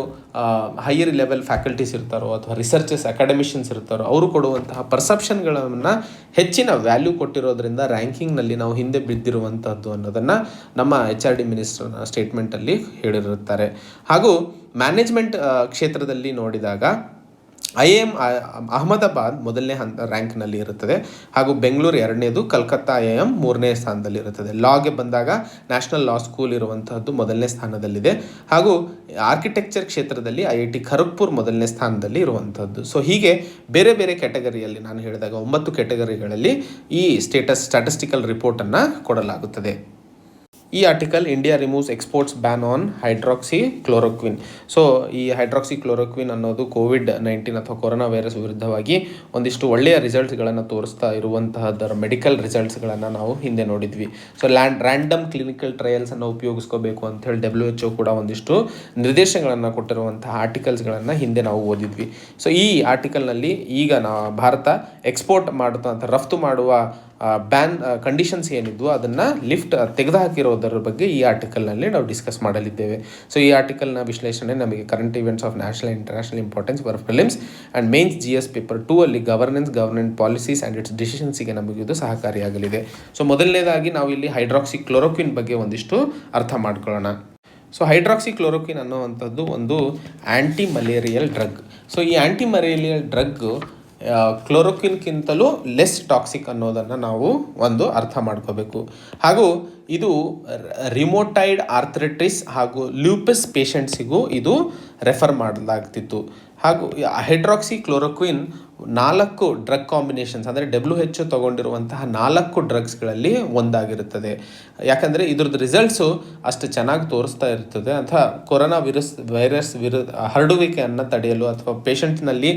ಹೈಯರ್ ಲೆವೆಲ್ ಫ್ಯಾಕಲ್ಟೀಸ್ ಇರ್ತಾರೋ ಅಥವಾ ರಿಸರ್ಚರ್ಸ್ ಅಕಾಡೆಮಿಷಿಯನ್ಸ್ ಇರ್ತಾರೋ ಅವರು ಕೊಡುವಂತಹ ಪರ್ಸೆಪ್ಷನ್ಗಳನ್ನು ಹೆಚ್ಚಿನ ವ್ಯಾಲ್ಯೂ ಕೊಟ್ಟಿರೋದ್ರಿಂದ ರ್ಯಾಂಕಿಂಗ್ನಲ್ಲಿ ನಾವು ಹಿಂದೆ ಬಿದ್ದಿರುವಂತಹದ್ದು ಅನ್ನೋದನ್ನು ನಮ್ಮ HRD ಮಿನಿಸ್ಟರ್ ಸ್ಟೇಟ್ಮೆಂಟಲ್ಲಿ ಹೇಳಿರುತ್ತಾರೆ. ಹಾಗೂ ಮ್ಯಾನೇಜ್ಮೆಂಟ್ ಕ್ಷೇತ್ರದಲ್ಲಿ ನೋಡಿದಾಗ IIM ಅಹಮದಾಬಾದ್ ಮೊದಲನೇ ರ್ಯಾಂಕ್ನಲ್ಲಿ ಇರುತ್ತದೆ ಹಾಗೂ ಬೆಂಗಳೂರು 2ನೇದು, ಕಲ್ಕತ್ತಾ IIM 3ನೇ ಸ್ಥಾನದಲ್ಲಿ ಇರುತ್ತದೆ. ಲಾಗೆ ಬಂದಾಗ ನ್ಯಾಷನಲ್ ಲಾ ಸ್ಕೂಲ್ ಇರುವಂತಹದ್ದು ಮೊದಲನೇ ಸ್ಥಾನದಲ್ಲಿದೆ ಹಾಗೂ ಆರ್ಕಿಟೆಕ್ಚರ್ ಕ್ಷೇತ್ರದಲ್ಲಿ IIT ಖರಗ್ಪುರ್ ಮೊದಲನೇ ಸ್ಥಾನದಲ್ಲಿ ಇರುವಂಥದ್ದು. ಸೊ ಹೀಗೆ ಬೇರೆ ಬೇರೆ ಕ್ಯಾಟಗರಿಯಲ್ಲಿ ನಾನು ಹೇಳಿದಾಗ 9 ಕ್ಯಾಟಗರಿಗಳಲ್ಲಿ ಈ ಸ್ಟ್ಯಾಟಿಸ್ಟಿಕಲ್ ರಿಪೋರ್ಟನ್ನು ಕೊಡಲಾಗುತ್ತದೆ. ಈ article India removes exports ban on hydroxy chloroquine. So ಈ ಹೈಡ್ರಾಕ್ಸಿ ಕ್ಲೋರೋಕ್ವಿನ್ ಅನ್ನೋದು COVID-19 ಅಥವಾ ಕೊರೋನಾ ವೈರಸ್ ವಿರುದ್ಧವಾಗಿ ಒಂದಿಷ್ಟು ಒಳ್ಳೆಯ ರಿಸಲ್ಟ್ಸ್ಗಳನ್ನು ತೋರಿಸ್ತಾ ಇರುವಂತಹದ್ದರ ಮೆಡಿಕಲ್ ರಿಸಲ್ಟ್ಸ್ಗಳನ್ನು ನಾವು ಹಿಂದೆ ನೋಡಿದ್ವಿ. ಸೊ ರ್ಯಾಂಡಮ್ ಕ್ಲಿನಿಕಲ್ ಟ್ರಯಲ್ಸನ್ನು ಉಪಯೋಗಿಸ್ಕೋಬೇಕು ಅಂತ ಹೇಳಿ WHO ಕೂಡ ಒಂದಿಷ್ಟು ನಿರ್ದೇಶನಗಳನ್ನು ಕೊಟ್ಟಿರುವಂತಹ ಆರ್ಟಿಕಲ್ಸ್ಗಳನ್ನು ಹಿಂದೆ ನಾವು ಓದಿದ್ವಿ. ಸೊ ಈ ಆರ್ಟಿಕಲ್ನಲ್ಲಿ ಈಗ ಭಾರತ ಎಕ್ಸ್ಪೋರ್ಟ್ ಮಾಡುವಂಥ ರಫ್ತು ಮಾಡುವ ಬ್ಯಾನ್ ಕಂಡೀಷನ್ಸ್ ಏನಿದ್ವು ಅದನ್ನು ತೆಗೆದುಹಾಕಿರೋದರ ಬಗ್ಗೆ ಈ ಆರ್ಟಿಕಲ್ನಲ್ಲಿ ನಾವು ಡಿಸ್ಕಸ್ ಮಾಡಲಿದ್ದೇವೆ. ಸೊ ಈ ಆರ್ಟಿಕಲ್ನ ವಿಶ್ಲೇಷಣೆ ನಮಗೆ current events of national and international importance for prelims and mains GS paper 2 ಅಲ್ಲಿ ಗವರ್ನೆಂಟ್ ಪಾಲಿಸೀಸ್ ಆ್ಯಂಡ್ ಇಟ್ಸ್ ಡಿಸಿಷನ್ಸಿಗೆ ನಮಗೆ ಇದು ಸಹಕಾರಿಯಾಗಲಿದೆ. ಸೊ ಮೊದಲನೇದಾಗಿ ನಾವು ಇಲ್ಲಿ ಹೈಡ್ರಾಕ್ಸಿ ಕ್ಲೋರೋಕ್ವಿನ್ ಬಗ್ಗೆ ಒಂದಿಷ್ಟು ಅರ್ಥ ಮಾಡ್ಕೊಳ್ಳೋಣ. ಸೊ ಹೈಡ್ರಾಕ್ಸಿ ಕ್ಲೋರೋಕ್ವಿನ್ ಅನ್ನುವಂಥದ್ದು ಒಂದು ಆ್ಯಂಟಿ ಮಲೇರಿಯಲ್ ಡ್ರಗ್. ಸೊ ಈ ಆ್ಯಂಟಿ ಮಲೇರಿಯಲ್ ಡ್ರಗ್ ಕ್ಲೋರೋಕ್ವಿನ್ಗಿಂತಲೂ ಲೆಸ್ ಟಾಕ್ಸಿಕ್ ಅನ್ನೋದನ್ನು ನಾವು ಒಂದು ಅರ್ಥ ಮಾಡ್ಕೋಬೇಕು. ಹಾಗೂ ಇದು ರಿಮೋಟೈಡ್ ಆರ್ಥ್ರೈಟಿಸ್ ಹಾಗೂ ಲ್ಯೂಪಸ್ ಪೇಷಂಟ್ಸಿಗೂ ಇದು ರೆಫರ್ ಮಾಡಲಾಗ್ತಿತ್ತು. ಹಾಗೂ ಹೈಡ್ರಾಕ್ಸಿ ಕ್ಲೋರೋಕ್ವಿನ್ 4 ಡ್ರಗ್ ಕಾಂಬಿನೇಷನ್ಸ್ ಅಂದರೆ WHO ತೊಗೊಂಡಿರುವಂತಹ 4 ಡ್ರಗ್ಸ್ಗಳಲ್ಲಿ ಒಂದಾಗಿರುತ್ತದೆ. ಯಾಕಂದರೆ ಇದ್ರದ್ದು ರಿಸಲ್ಟ್ಸು ಅಷ್ಟು ಚೆನ್ನಾಗಿ ತೋರಿಸ್ತಾ ಇರ್ತದೆ ಅಥವಾ ಕೊರೋನಾ ವೈರಸ್ ಹರಡುವಿಕೆಯನ್ನು ತಡೆಯಲು ಅಥವಾ ಪೇಷಂಟ್ನಲ್ಲಿ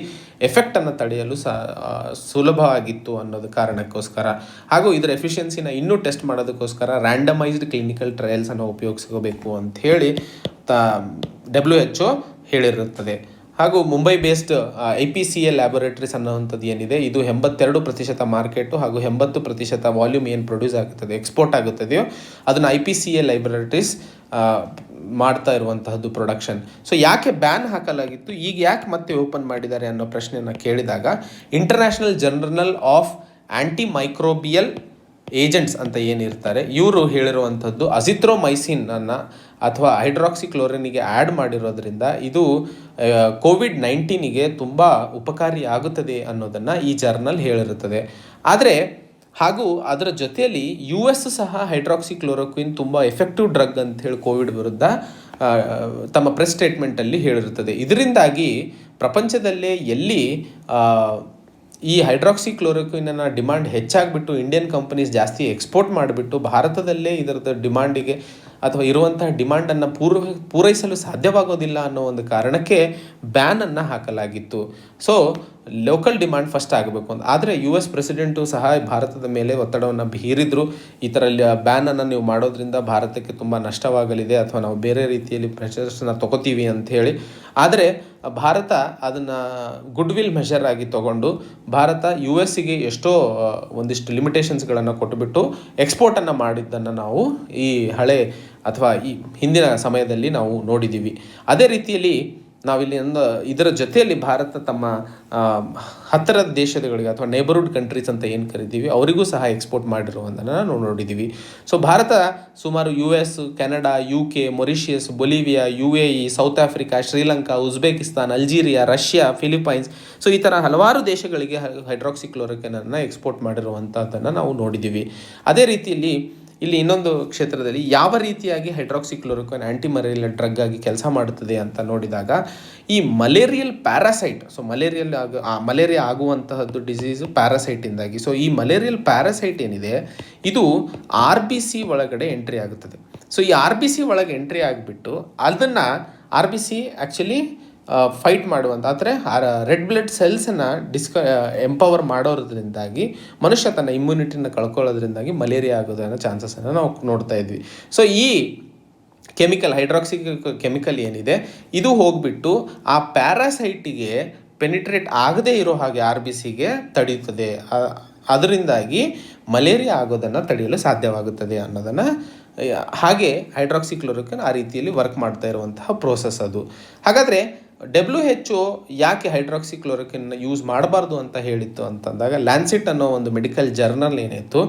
ಎಫೆಕ್ಟನ್ನು ತಡೆಯಲು ಸುಲಭವಾಗಿತ್ತು ಅನ್ನೋದು ಕಾರಣಕ್ಕೋಸ್ಕರ. ಹಾಗೂ ಇದರ ಎಫಿಷಿಯನ್ಸಿನ ಇನ್ನೂ ಟೆಸ್ಟ್ ಮಾಡೋದಕ್ಕೋಸ್ಕರ ರ್ಯಾಂಡಮೈಸ್ಡ್ ಕ್ಲಿನಿಕಲ್ ಟ್ರಯಲ್ಸನ್ನು ಉಪಯೋಗಿಸ್ಕೋಬೇಕು ಅಂಥೇಳಿ WHO ಹೇಳಿರುತ್ತದೆ. ಹಾಗೂ ಮುಂಬೈ ಬೇಸ್ಡ್ IPCL ಲ್ಯಾಬೊರೇಟರೀಸ್ ಅನ್ನೋವಂಥದ್ದು ಏನಿದೆ ಇದು 82% ಮಾರ್ಕೆಟು ಹಾಗೂ 80% ವಾಲ್ಯೂಮ್ ಏನು ಪ್ರೊಡ್ಯೂಸ್ ಆಗುತ್ತದೆ ಎಕ್ಸ್ಪೋರ್ಟ್ ಆಗುತ್ತದೆಯೋ ಅದನ್ನು IPCL ಲ್ಯಾಬೊರೇಟರೀಸ್ ಮಾಡ್ತಾ ಇರುವಂತಹದ್ದು ಪ್ರೊಡಕ್ಷನ್. ಸೊ ಯಾಕೆ ಬ್ಯಾನ್ ಹಾಕಲಾಗಿತ್ತು, ಈಗ ಯಾಕೆ ಮತ್ತೆ ಓಪನ್ ಮಾಡಿದ್ದಾರೆ ಅನ್ನೋ ಪ್ರಶ್ನೆಯನ್ನು ಕೇಳಿದಾಗ international journal of anti microbial agents ಅಂತ ಏನಿರ್ತಾರೆ ಇವರು ಹೇಳಿರುವಂಥದ್ದು ಅಜಿಥ್ರೋಮೈಸಿನ್ ಅನ್ನು ಅಥವಾ ಹೈಡ್ರಾಕ್ಸಿಕ್ಲೋರಿನಿಗೆ ಆ್ಯಡ್ ಮಾಡಿರೋದ್ರಿಂದ ಇದು COVID-19ಗೆ ತುಂಬ ಉಪಕಾರಿ ಆಗುತ್ತದೆ ಅನ್ನೋದನ್ನು ಈ ಜರ್ನಲ್ ಹೇಳಿರುತ್ತದೆ. ಆದರೆ ಹಾಗೂ ಅದರ ಜೊತೆಯಲ್ಲಿ US ಸಹ ಹೈಡ್ರಾಕ್ಸಿಕ್ಲೋರೋಕ್ವಿನ್ ತುಂಬ ಎಫೆಕ್ಟಿವ್ ಡ್ರಗ್ ಅಂತ ಹೇಳಿ ಕೋವಿಡ್ ವಿರುದ್ಧ ತಮ್ಮ ಪ್ರೆಸ್ ಸ್ಟೇಟ್ಮೆಂಟಲ್ಲಿ ಹೇಳಿರುತ್ತದೆ. ಇದರಿಂದಾಗಿ ಪ್ರಪಂಚದಲ್ಲೇ ಎಲ್ಲಿ ಈ ಹೈಡ್ರಾಕ್ಸಿಕ್ಲೋರೋಕ್ವಿನ್ನ ಡಿಮಾಂಡ್ ಹೆಚ್ಚಾಗಿಬಿಟ್ಟು ಇಂಡಿಯನ್ ಕಂಪನೀಸ್ ಜಾಸ್ತಿ ಎಕ್ಸ್ಪೋರ್ಟ್ ಮಾಡಿಬಿಟ್ಟು ಭಾರತದಲ್ಲೇ ಇದರದ ಡಿಮಾಂಡಿಗೆ ಅಥವಾ ಇರುವಂತಹ ಡಿಮಾಂಡನ್ನು ಪೂರೈಸಲು ಸಾಧ್ಯವಾಗೋದಿಲ್ಲ ಅನ್ನೋ ಒಂದು ಕಾರಣಕ್ಕೆ ಬ್ಯಾನನ್ನು ಹಾಕಲಾಗಿತ್ತು. ಸೊ ಲೋಕಲ್ ಡಿಮಾಂಡ್ ಫಸ್ಟ್ ಆಗಬೇಕು ಅಂತ. ಆದರೆ US ಪ್ರೆಸಿಡೆಂಟು ಸಹ ಭಾರತದ ಮೇಲೆ ಒತ್ತಡವನ್ನು ಬೀರಿದ್ರು. ಈ ಥರ ಬ್ಯಾನನ್ನು ನೀವು ಮಾಡೋದ್ರಿಂದ ಭಾರತಕ್ಕೆ ತುಂಬ ನಷ್ಟವಾಗಲಿದೆ ಅಥವಾ ನಾವು ಬೇರೆ ರೀತಿಯಲ್ಲಿ ಪ್ರೆಷರ್ಸ್ನ ತೊಗೋತೀವಿ ಅಂಥೇಳಿ. ಆದರೆ ಭಾರತ ಅದನ್ನು ಗುಡ್ ವಿಲ್ ಮೆಷರ್ ಆಗಿ ತೊಗೊಂಡು ಭಾರತ USಗೆ ಎಷ್ಟೋ ಒಂದಿಷ್ಟು ಲಿಮಿಟೇಷನ್ಸ್ಗಳನ್ನು ಕೊಟ್ಟುಬಿಟ್ಟು ಎಕ್ಸ್ಪೋರ್ಟನ್ನು ಮಾಡಿದ್ದನ್ನು ನಾವು ಈ ಹಳೆ ಅಥವಾ ಈ ಹಿಂದಿನ ಸಮಯದಲ್ಲಿ ನಾವು ನೋಡಿದ್ದೀವಿ. ಅದೇ ರೀತಿಯಲ್ಲಿ ನಾವಿಲ್ಲಿ ಇದರ ಜೊತೆಯಲ್ಲಿ ಭಾರತ ತಮ್ಮ ಹತ್ತಿರದ ದೇಶಗಳಿಗೆ ಅಥವಾ ನೇಬರ್ಹುಡ್ ಕಂಟ್ರೀಸ್ ಅಂತ ಏನು ಕರಿತೀವಿ ಅವರಿಗೂ ಸಹ ಎಕ್ಸ್ಪೋರ್ಟ್ ಮಾಡಿರುವುದನ್ನು ನಾವು ನೋಡಿದ್ದೀವಿ. ಸೊ ಭಾರತ ಸುಮಾರು US, Canada, UK, Mauritius, Bolivia, UAE, south Africa, Sri Lanka, Uzbekistan, Algeria, Russia, Philippines so ಈ ಥರ ಹಲವಾರು ದೇಶಗಳಿಗೆ ಹೈಡ್ರಾಕ್ಸಿಕ್ಲೋರೋಕ್ವಿನನ್ನು ಎಕ್ಸ್ಪೋರ್ಟ್ ಮಾಡಿರುವಂಥದ್ದನ್ನು ನಾವು ನೋಡಿದ್ದೀವಿ. ಅದೇ ರೀತಿಯಲ್ಲಿ ಇಲ್ಲಿ ಇನ್ನೊಂದು ಕ್ಷೇತ್ರದಲ್ಲಿ ಯಾವ ರೀತಿಯಾಗಿ ಹೈಡ್ರಾಕ್ಸಿಕ್ಲೋರೋಕ್ವಿನ್ ಆ್ಯಂಟಿ ಮಲೇರಿಯಲ್ ಡ್ರಗ್ ಆಗಿ ಕೆಲಸ ಮಾಡುತ್ತದೆ ಅಂತ ನೋಡಿದಾಗ ಈ ಮಲೇರಿಯಲ್ ಪ್ಯಾರಾಸೈಟ್ ಸೊ ಮಲೇರಿಯಾ ಆಗುವಂತಹದ್ದು ಡಿಸೀಸು ಪ್ಯಾರಾಸೈಟಿಂದಾಗಿ. ಸೊ ಈ ಮಲೇರಿಯಲ್ ಪ್ಯಾರಾಸೈಟ್ ಏನಿದೆ ಇದು RBC ಒಳಗಡೆ ಎಂಟ್ರಿ ಆಗುತ್ತದೆ. ಸೊ ಈ RBC ಒಳಗೆ ಎಂಟ್ರಿ ಆಗಿಬಿಟ್ಟು ಅದನ್ನು RBC ಆ್ಯಕ್ಚುಲಿ ಫೈಟ್ ಮಾಡುವಂಥ ಅಂದರೆ ರೆಡ್ ಬ್ಲಡ್ ಸೆಲ್ಸನ್ನು ಎಂಪವರ್ ಮಾಡೋದ್ರಿಂದಾಗಿ ಮನುಷ್ಯ ತನ್ನ ಇಮ್ಯುನಿಟಿನ ಕಳ್ಕೊಳ್ಳೋದ್ರಿಂದಾಗಿ ಮಲೇರಿಯಾ ಆಗೋದನ್ನ ಚಾನ್ಸಸನ್ನು ನಾವು ನೋಡ್ತಾ ಇದ್ವಿ. ಸೊ ಈ ಹೈಡ್ರಾಕ್ಸಿ ಕೆಮಿಕಲ್ ಏನಿದೆ ಇದು ಹೋಗಿಬಿಟ್ಟು ಆ ಪ್ಯಾರಾಸೈಟಿಗೆ ಪೆನಿಟ್ರೇಟ್ ಆಗದೇ ಇರೋ ಹಾಗೆ RBCಗೆ ತಡೀತದೆ. ಅದರಿಂದಾಗಿ ಮಲೇರಿಯಾ ಆಗೋದನ್ನು ತಡೆಯಲು ಸಾಧ್ಯವಾಗುತ್ತದೆ ಅನ್ನೋದನ್ನು, ಹಾಗೆ ಹೈಡ್ರಾಕ್ಸಿಕ್ಲೋರೋಕ್ವಿನ್ ಆ ರೀತಿಯಲ್ಲಿ ವರ್ಕ್ ಮಾಡ್ತಾ ಇರುವಂತಹ ಪ್ರೋಸೆಸ್ ಅದು. ಹಾಗಾದರೆ WHO ಯಾಕೆ ಹೈಡ್ರಾಕ್ಸಿಕ್ಲೋರೋಕ್ವಿನ್ ಯೂಸ್ ಮಾಡಬಾರ್ದು ಅಂತ ಹೇಳಿತ್ತು ಅಂತಂದಾಗ, ಲ್ಯಾನ್ಸಿಟ್ ಅನ್ನೋ ಒಂದು ಮೆಡಿಕಲ್ ಜರ್ನಲ್ ಏನಿತ್ತು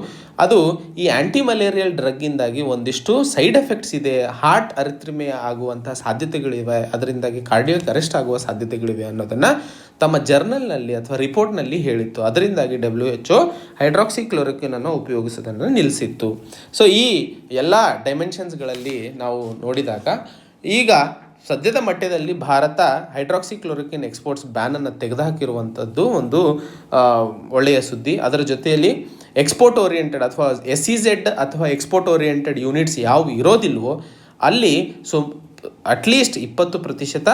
ಅದು ಈ ಆ್ಯಂಟಿ ಮಲೇರಿಯಲ್ ಡ್ರಗ್ಗಿಂದಾಗಿ ಒಂದಿಷ್ಟು ಸೈಡ್ ಎಫೆಕ್ಟ್ಸ್ ಇದೆ, ಹಾರ್ಟ್ ಅರಿಥ್ಮಿಯಾ ಆಗುವಂಥ ಸಾಧ್ಯತೆಗಳಿವೆ, ಅದರಿಂದಾಗಿ ಕಾರ್ಡಿಯಾಕ್ ಅರೆಸ್ಟ್ ಆಗುವ ಸಾಧ್ಯತೆಗಳಿವೆ ಅನ್ನೋದನ್ನು ತಮ್ಮ ಜರ್ನಲ್ನಲ್ಲಿ ಅಥವಾ ರಿಪೋರ್ಟ್ನಲ್ಲಿ ಹೇಳಿತ್ತು. ಅದರಿಂದಾಗಿ WHO ಹೈಡ್ರಾಕ್ಸಿಕ್ಲೋರೋಕ್ವಿನ್ ಅನ್ನು ಉಪಯೋಗಿಸೋದನ್ನು ನಿಲ್ಲಿಸಿತ್ತು. ಸೊ ಈ ಎಲ್ಲ ಡೈಮೆನ್ಷನ್ಸ್ಗಳಲ್ಲಿ ನಾವು ನೋಡಿದಾಗ ಈಗ ಸದ್ಯದ ಮಟ್ಟದಲ್ಲಿ ಭಾರತ ಹೈಡ್ರಾಕ್ಸಿಕ್ಲೋರೋಕ್ವಿನ್ ಎಕ್ಸ್ಪೋರ್ಟ್ಸ್ ಬ್ಯಾನನ್ನು ತೆಗೆದುಹಾಕಿರುವಂಥದ್ದು ಒಂದು ಒಳ್ಳೆಯ ಸುದ್ದಿ. ಅದರ ಜೊತೆಯಲ್ಲಿ ಎಕ್ಸ್ಪೋರ್ಟ್ ಓರಿಯೆಂಟೆಡ್ ಅಥವಾ SEZ ಅಥವಾ ಎಕ್ಸ್ಪೋರ್ಟ್ ಓರಿಯೆಂಟೆಡ್ ಯೂನಿಟ್ಸ್ ಯಾವ ಇರೋದಿಲ್ವೋ ಅಲ್ಲಿ ಅಟ್ಲೀಸ್ಟ್ 20%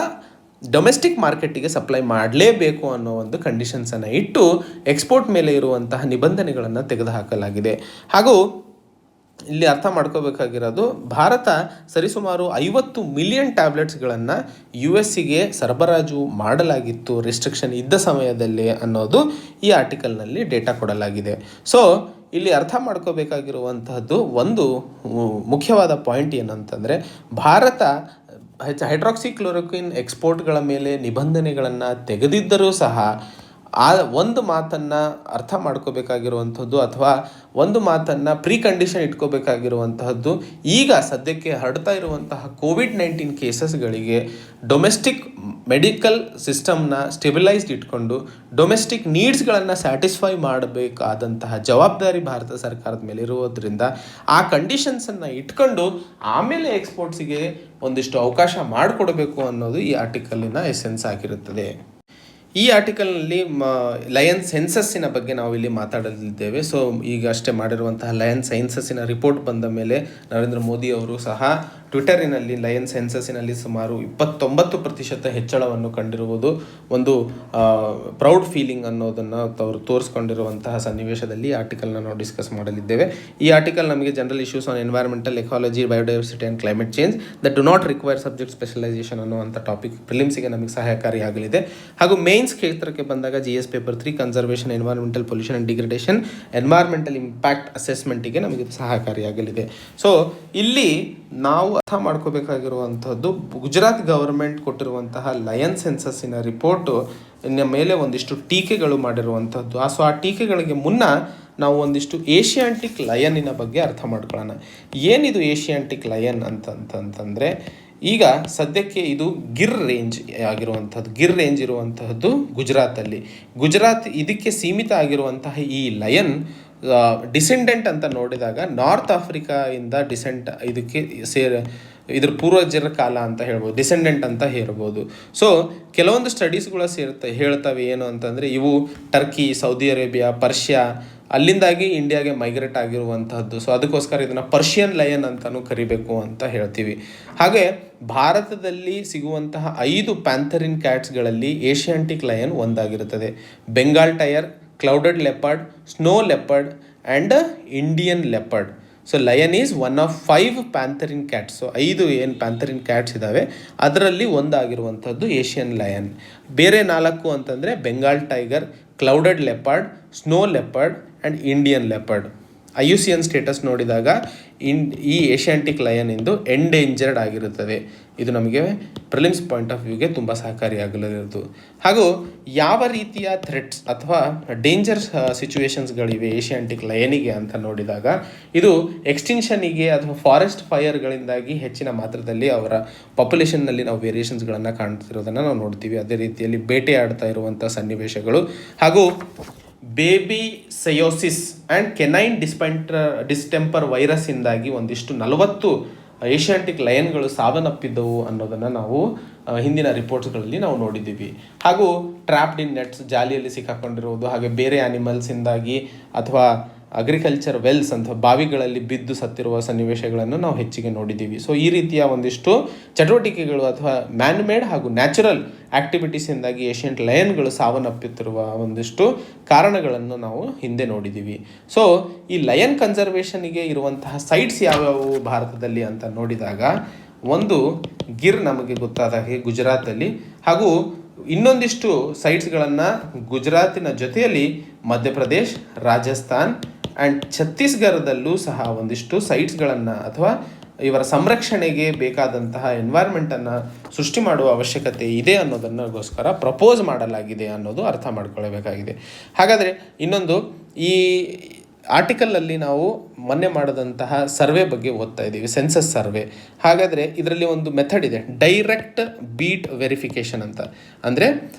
ಡೊಮೆಸ್ಟಿಕ್ ಮಾರ್ಕೆಟಿಗೆ ಸಪ್ಲೈ ಮಾಡಲೇಬೇಕು ಅನ್ನೋ ಒಂದು ಕಂಡೀಷನ್ಸನ್ನು ಇಟ್ಟು ಎಕ್ಸ್ಪೋರ್ಟ್ ಮೇಲೆ ಇರುವಂತಹ ನಿಬಂಧನೆಗಳನ್ನು ತೆಗೆದುಹಾಕಲಾಗಿದೆ. ಹಾಗೂ ಇಲ್ಲಿ ಅರ್ಥ ಮಾಡ್ಕೋಬೇಕಾಗಿರೋದು, ಭಾರತ ಸರಿಸುಮಾರು 50 ಮಿಲಿಯನ್ ಟ್ಯಾಬ್ಲೆಟ್ಸ್ಗಳನ್ನು US ಸರಬರಾಜು ಮಾಡಲಾಗಿತ್ತು ರಿಸ್ಟ್ರಿಕ್ಷನ್ ಇದ್ದ ಸಮಯದಲ್ಲಿ ಅನ್ನೋದು ಈ ಆರ್ಟಿಕಲ್ನಲ್ಲಿ ಡೇಟಾ ಕೊಡಲಾಗಿದೆ. ಸೊ ಇಲ್ಲಿ ಅರ್ಥ ಮಾಡ್ಕೋಬೇಕಾಗಿರುವಂತಹದ್ದು ಒಂದು ಮುಖ್ಯವಾದ ಪಾಯಿಂಟ್ ಏನಂತಂದರೆ, ಭಾರತ ಹೈಡ್ರಾಕ್ಸಿಕ್ಲೋರೋಕ್ವಿನ್ ಎಕ್ಸ್ಪೋರ್ಟ್ಗಳ ಮೇಲೆ ನಿಬಂಧನೆಗಳನ್ನು ತೆಗೆದಿದ್ದರೂ ಸಹ ಆ ಒಂದು ಮಾತನ್ನು ಅರ್ಥ ಮಾಡ್ಕೋಬೇಕಾಗಿರುವಂಥದ್ದು ಅಥವಾ ಒಂದು ಮಾತನ್ನು ಕಂಡೀಷನ್ ಇಟ್ಕೋಬೇಕಾಗಿರುವಂತಹದ್ದು, ಈಗ ಸದ್ಯಕ್ಕೆ ಹರಡ್ತಾ ಇರುವಂತಹ COVID-19 ಕೇಸಸ್ಗಳಿಗೆ ಡೊಮೆಸ್ಟಿಕ್ ಮೆಡಿಕಲ್ ಸಿಸ್ಟಮ್ನ ಸ್ಟೆಬಿಲೈಸ್ಡ್ ಇಟ್ಕೊಂಡು ಡೊಮೆಸ್ಟಿಕ್ ನೀಡ್ಸ್ಗಳನ್ನು ಸ್ಯಾಟಿಸ್ಫೈ ಮಾಡಬೇಕಾದಂತಹ ಜವಾಬ್ದಾರಿ ಭಾರತ ಸರ್ಕಾರದ ಮೇಲೆ ಇರುವುದರಿಂದ ಆ ಕಂಡೀಷನ್ಸನ್ನು ಇಟ್ಕೊಂಡು ಆಮೇಲೆ ಎಕ್ಸ್ಪೋರ್ಟ್ಸಿಗೆ ಒಂದಿಷ್ಟು ಅವಕಾಶ ಮಾಡಿಕೊಡಬೇಕು ಅನ್ನೋದು ಈ ಆರ್ಟಿಕಲಿನ ಎಸೆನ್ಸ್ ಆಗಿರುತ್ತದೆ. ಈ ಆರ್ಟಿಕಲ್ನಲ್ಲಿ ಲಯನ್ ಸೆನ್ಸಸ್ಸಿನ ಬಗ್ಗೆ ನಾವು ಇಲ್ಲಿ ಮಾತಾಡಲಿದ್ದೇವೆ. ಸೊ ಈಗ ಅಷ್ಟೇ ಮಾಡಿರುವಂತಹ ಲಯನ್ ಸೆನ್ಸಸ್ಸಿನ ರಿಪೋರ್ಟ್ ಬಂದ ಮೇಲೆ ನರೇಂದ್ರ ಮೋದಿ ಅವರು ಸಹ ಟ್ವಿಟರಿನಲ್ಲಿ ಲಯನ್ ಸೆನ್ಸಸ್ಸಿನಲ್ಲಿ ಸುಮಾರು 29% ಹೆಚ್ಚಳವನ್ನು ಕಂಡಿರುವುದು ಒಂದು ಪ್ರೌಡ್ ಫೀಲಿಂಗ್ ಅನ್ನೋದನ್ನು ಅವರು ತೋರಿಸ್ಕೊಂಡಿರುವಂತಹ ಸನ್ನಿವೇಶದಲ್ಲಿ ಈ ಆರ್ಟಿಕಲ್ನ ನಾವು ಡಿಸ್ಕಸ್ ಮಾಡಲಿದ್ದೇವೆ. ಈ ಆರ್ಟಿಕಲ್ ನಮಗೆ general issues on environmental ecology, biodiversity and climate change that do not require subject specialisation ಅನ್ನುವಂಥ ಟಾಪಿಕ್ ಪ್ರಿಲಿಮ್ಸಿಗೆ ನಮಗೆ ಸಹಾಯಕಾರಿಯಾಗಲಿದೆ. ಹಾಗೂ ಮೇನ್ಸ್ ಕ್ಷೇತ್ರಕ್ಕೆ ಬಂದಾಗ GS paper 3 conservation, environmental pollution and degradation, environmental impact ಅಸೆಸ್ಮೆಂಟಿಗೆ ನಮಗೆ ಸಹಕಾರಿಯಾಗಲಿದೆ. ಸೊ ಇಲ್ಲಿ ನಾವು ಅರ್ಥ ಮಾಡ್ಕೋಬೇಕಾಗಿರುವಂಥದ್ದು, ಗುಜರಾತ್ ಗವರ್ಮೆಂಟ್ ಕೊಟ್ಟಿರುವಂತಹ ಲಯನ್ ಸೆನ್ಸಸ್ಸಿನ ರಿಪೋರ್ಟು ಮೇಲೆ ಒಂದಿಷ್ಟು ಟೀಕೆಗಳು ಮಾಡಿರುವಂಥದ್ದು. ಆ ಟೀಕೆಗಳಿಗೆ ಮುನ್ನ ನಾವು ಒಂದಿಷ್ಟು ಏಷಿಯಾಂಟಿಕ್ ಲಯನ್ನಿನ ಬಗ್ಗೆ ಅರ್ಥ ಮಾಡ್ಕೊಳ್ಳೋಣ. ಏನಿದು ಏಷಿಯಾಂಟಿಕ್ ಲಯನ್ ಅಂತಂತಂದರೆ, ಈಗ ಸದ್ಯಕ್ಕೆ ಇದು ಗಿರ್ ರೇಂಜ್ ಇರುವಂತಹದ್ದು ಗುಜರಾತ್ ಇದಕ್ಕೆ ಸೀಮಿತ ಆಗಿರುವಂತಹ ಈ ಲಯನ್ ಡಿಸೆಂಡೆಂಟ್ ಅಂತ ನೋಡಿದಾಗ ನಾರ್ತ್ ಆಫ್ರಿಕಾಯಿಂದ ಇದಕ್ಕೆ ಇದ್ರ ಪೂರ್ವಜರ ಕಾಲ ಅಂತ ಹೇಳ್ಬೋದು, ಡಿಸೆಂಡೆಂಟ್ ಅಂತ ಹೇಳ್ಬೋದು. ಸೊ ಕೆಲವೊಂದು ಸ್ಟಡೀಸ್ಗಳು ಹೇಳ್ತವೆ ಏನು ಅಂತಂದರೆ, ಇವು ಟರ್ಕಿ, ಸೌದಿ ಅರೇಬಿಯಾ, ಪರ್ಷಿಯಾ ಅಲ್ಲಿಂದಾಗಿ ಇಂಡಿಯಾಗೆ ಮೈಗ್ರೇಟ್ ಆಗಿರುವಂತಹದ್ದು. ಸೊ ಅದಕ್ಕೋಸ್ಕರ ಇದನ್ನು ಪರ್ಷಿಯನ್ ಲಯನ್ ಅಂತಲೂ ಕರಿಬೇಕು ಅಂತ ಹೇಳ್ತೀವಿ. ಹಾಗೆ ಭಾರತದಲ್ಲಿ ಸಿಗುವಂತಹ 5 ಪ್ಯಾಂಥರಿನ್ ಕ್ಯಾಟ್ಸ್ಗಳಲ್ಲಿ ಏಷಿಯಾಂಟಿಕ್ ಲಯನ್ ಒಂದಾಗಿರುತ್ತದೆ. Bengal tiger, clouded leopard, snow leopard and Indian leopard. So lion is one of 5 pantherine cats. So 5 ಏನು ಪ್ಯಾಂಥರಿನ್ ಕ್ಯಾಟ್ಸ್ ಇದ್ದಾವೆ ಅದರಲ್ಲಿ ಒಂದಾಗಿರುವಂಥದ್ದು ಏಷಿಯನ್ ಲಯನ್. ಬೇರೆ 4 ಅಂತಂದರೆ Bengal tiger, clouded leopard, snow leopard and Indian leopard. IUCN status ನೋಡಿದಾಗ ಈ ಏಷಿಯಾಂಟಿಕ್ lion ಇಂದು endangered ಆಗಿರುತ್ತದೆ. ಇದು ನಮಗೆ ಪ್ರಿಲಿಮ್ಸ್ ಪಾಯಿಂಟ್ ಆಫ್ ವ್ಯೂಗೆ ತುಂಬ ಸಹಕಾರಿಯಾಗಲಿರೋದು. ಹಾಗೂ ಯಾವ ರೀತಿಯ ಥ್ರೆಟ್ಸ್ ಅಥವಾ ಡೇಂಜರ್ ಸಿಚುವೇಶನ್ಸ್ಗಳಿವೆ ಏಷಿಯಾಂಟಿಕ್ ಲಯನಿಗೆ ಅಂತ ನೋಡಿದಾಗ, ಇದು ಎಕ್ಸ್ಟಿಂಕ್ಷನಿಗೆ ಅಥವಾ ಫಾರೆಸ್ಟ್ ಫೈರ್ಗಳಿಂದಾಗಿ ಹೆಚ್ಚಿನ ಮಾತ್ರದಲ್ಲಿ ಅವರ ಪಾಪ್ಯುಲೇಷನ್ನಲ್ಲಿ ನಾವು ವೇರಿಯೇಷನ್ಸ್ಗಳನ್ನು ಕಾಣ್ತಿರೋದನ್ನು ನಾವು ನೋಡ್ತೀವಿ. ಅದೇ ರೀತಿಯಲ್ಲಿ ಬೇಟೆಯಾಡ್ತಾ ಇರುವಂಥ ಸನ್ನಿವೇಶಗಳು, ಹಾಗೂ ಬೇಬಿ ಸಯೋಸಿಸ್ ಆ್ಯಂಡ್ ಕೆನೈನ್ ಡಿಸ್ಟೆಂಪರ್ ವೈರಸ್ಸಿಂದಾಗಿ ಒಂದಿಷ್ಟು 40 ಏಷಿಯಾಂಟಿಕ್ ಲಯನ್ಗಳು ಸಾವನ್ನಪ್ಪಿದ್ದವು ಅನ್ನೋದನ್ನು ನಾವು ಹಿಂದಿನ ರಿಪೋರ್ಟ್ಸ್ಗಳಲ್ಲಿ ನಾವು ನೋಡಿದ್ದೀವಿ. ಹಾಗೂ ಟ್ರ್ಯಾಪ್ಡ್ ಇನ್ ನೆಟ್ಸ್, ಜಾಲಿಯಲ್ಲಿ ಸಿಕ್ಕಾಕೊಂಡಿರುವುದು, ಹಾಗೆ ಬೇರೆ ಆ್ಯನಿಮಲ್ಸಿಂದಾಗಿ ಅಥವಾ ಅಗ್ರಿಕಲ್ಚರ್ ವೆಲ್ಸ್ ಅಂತ ಬಾವಿಗಳಲ್ಲಿ ಬಿದ್ದು ಸತ್ತಿರುವ ಸನ್ನಿವೇಶಗಳನ್ನು ನಾವು ಹೆಚ್ಚಿಗೆ ನೋಡಿದ್ದೀವಿ. ಸೊ ಈ ರೀತಿಯ ಒಂದಿಷ್ಟು ಚಟುವಟಿಕೆಗಳು ಅಥವಾ ಮ್ಯಾನ್ ಮೇಡ್ ಹಾಗೂ ನ್ಯಾಚುರಲ್ ಆ್ಯಕ್ಟಿವಿಟೀಸಿಂದಾಗಿ ಏಷ್ಯಂಟ್ ಲಯನ್ಗಳು ಸಾವನ್ನಪ್ಪುತ್ತಿರುವ ಒಂದಿಷ್ಟು ಕಾರಣಗಳನ್ನು ನಾವು ಹಿಂದೆ ನೋಡಿದ್ದೀವಿ. ಸೊ ಈ ಲಯನ್ ಕನ್ಸರ್ವೇಷನ್ಗೆ ಇರುವಂತಹ ಸೈಟ್ಸ್ ಯಾವ್ಯಾವು ಭಾರತದಲ್ಲಿ ಅಂತ ನೋಡಿದಾಗ, ಒಂದು ಗಿರ್ ನಮಗೆ ಗೊತ್ತಾದ ಹಾಗೆ ಗುಜರಾತಲ್ಲಿ, ಹಾಗೂ ಇನ್ನೊಂದಿಷ್ಟು ಸೈಟ್ಸ್ಗಳನ್ನು ಗುಜರಾತಿನ ಜೊತೆಯಲ್ಲಿ ಮಧ್ಯಪ್ರದೇಶ್, ರಾಜಸ್ಥಾನ್ ಆ್ಯಂಡ್ ಛತ್ತೀಸ್ಗಢದಲ್ಲೂ ಸಹ ಒಂದಿಷ್ಟು ಸೈಟ್ಸ್ಗಳನ್ನು ಅಥವಾ ಇವರ ಸಂರಕ್ಷಣೆಗೆ ಬೇಕಾದಂತಹ ಎನ್ವೈರ್ಮೆಂಟನ್ನು ಸೃಷ್ಟಿ ಮಾಡುವ ಅವಶ್ಯಕತೆ ಇದೆ ಅನ್ನೋದನ್ನಗೋಸ್ಕರ ಪ್ರಪೋಸ್ ಮಾಡಲಾಗಿದೆ ಅನ್ನೋದು ಅರ್ಥ ಮಾಡ್ಕೊಳ್ಬೇಕಾಗಿದೆ. ಹಾಗಾದರೆ ಇನ್ನೊಂದು, ಈ ಆರ್ಟಿಕಲಲ್ಲಿ ನಾವು ಮೊನ್ನೆ ಮಾಡಿದಂತಹ ಸರ್ವೆ ಬಗ್ಗೆ ಓದ್ತಾ ಇದ್ದೀವಿ, ಸೆನ್ಸಸ್ ಸರ್ವೆ. ಹಾಗಾದರೆ ಇದರಲ್ಲಿ ಒಂದು ಮೆಥಡ್ ಇದೆ, ಡೈರೆಕ್ಟ್ ಬೀಟ್ ವೆರಿಫಿಕೇಷನ್ ಅಂತ. ಅಂದರೆ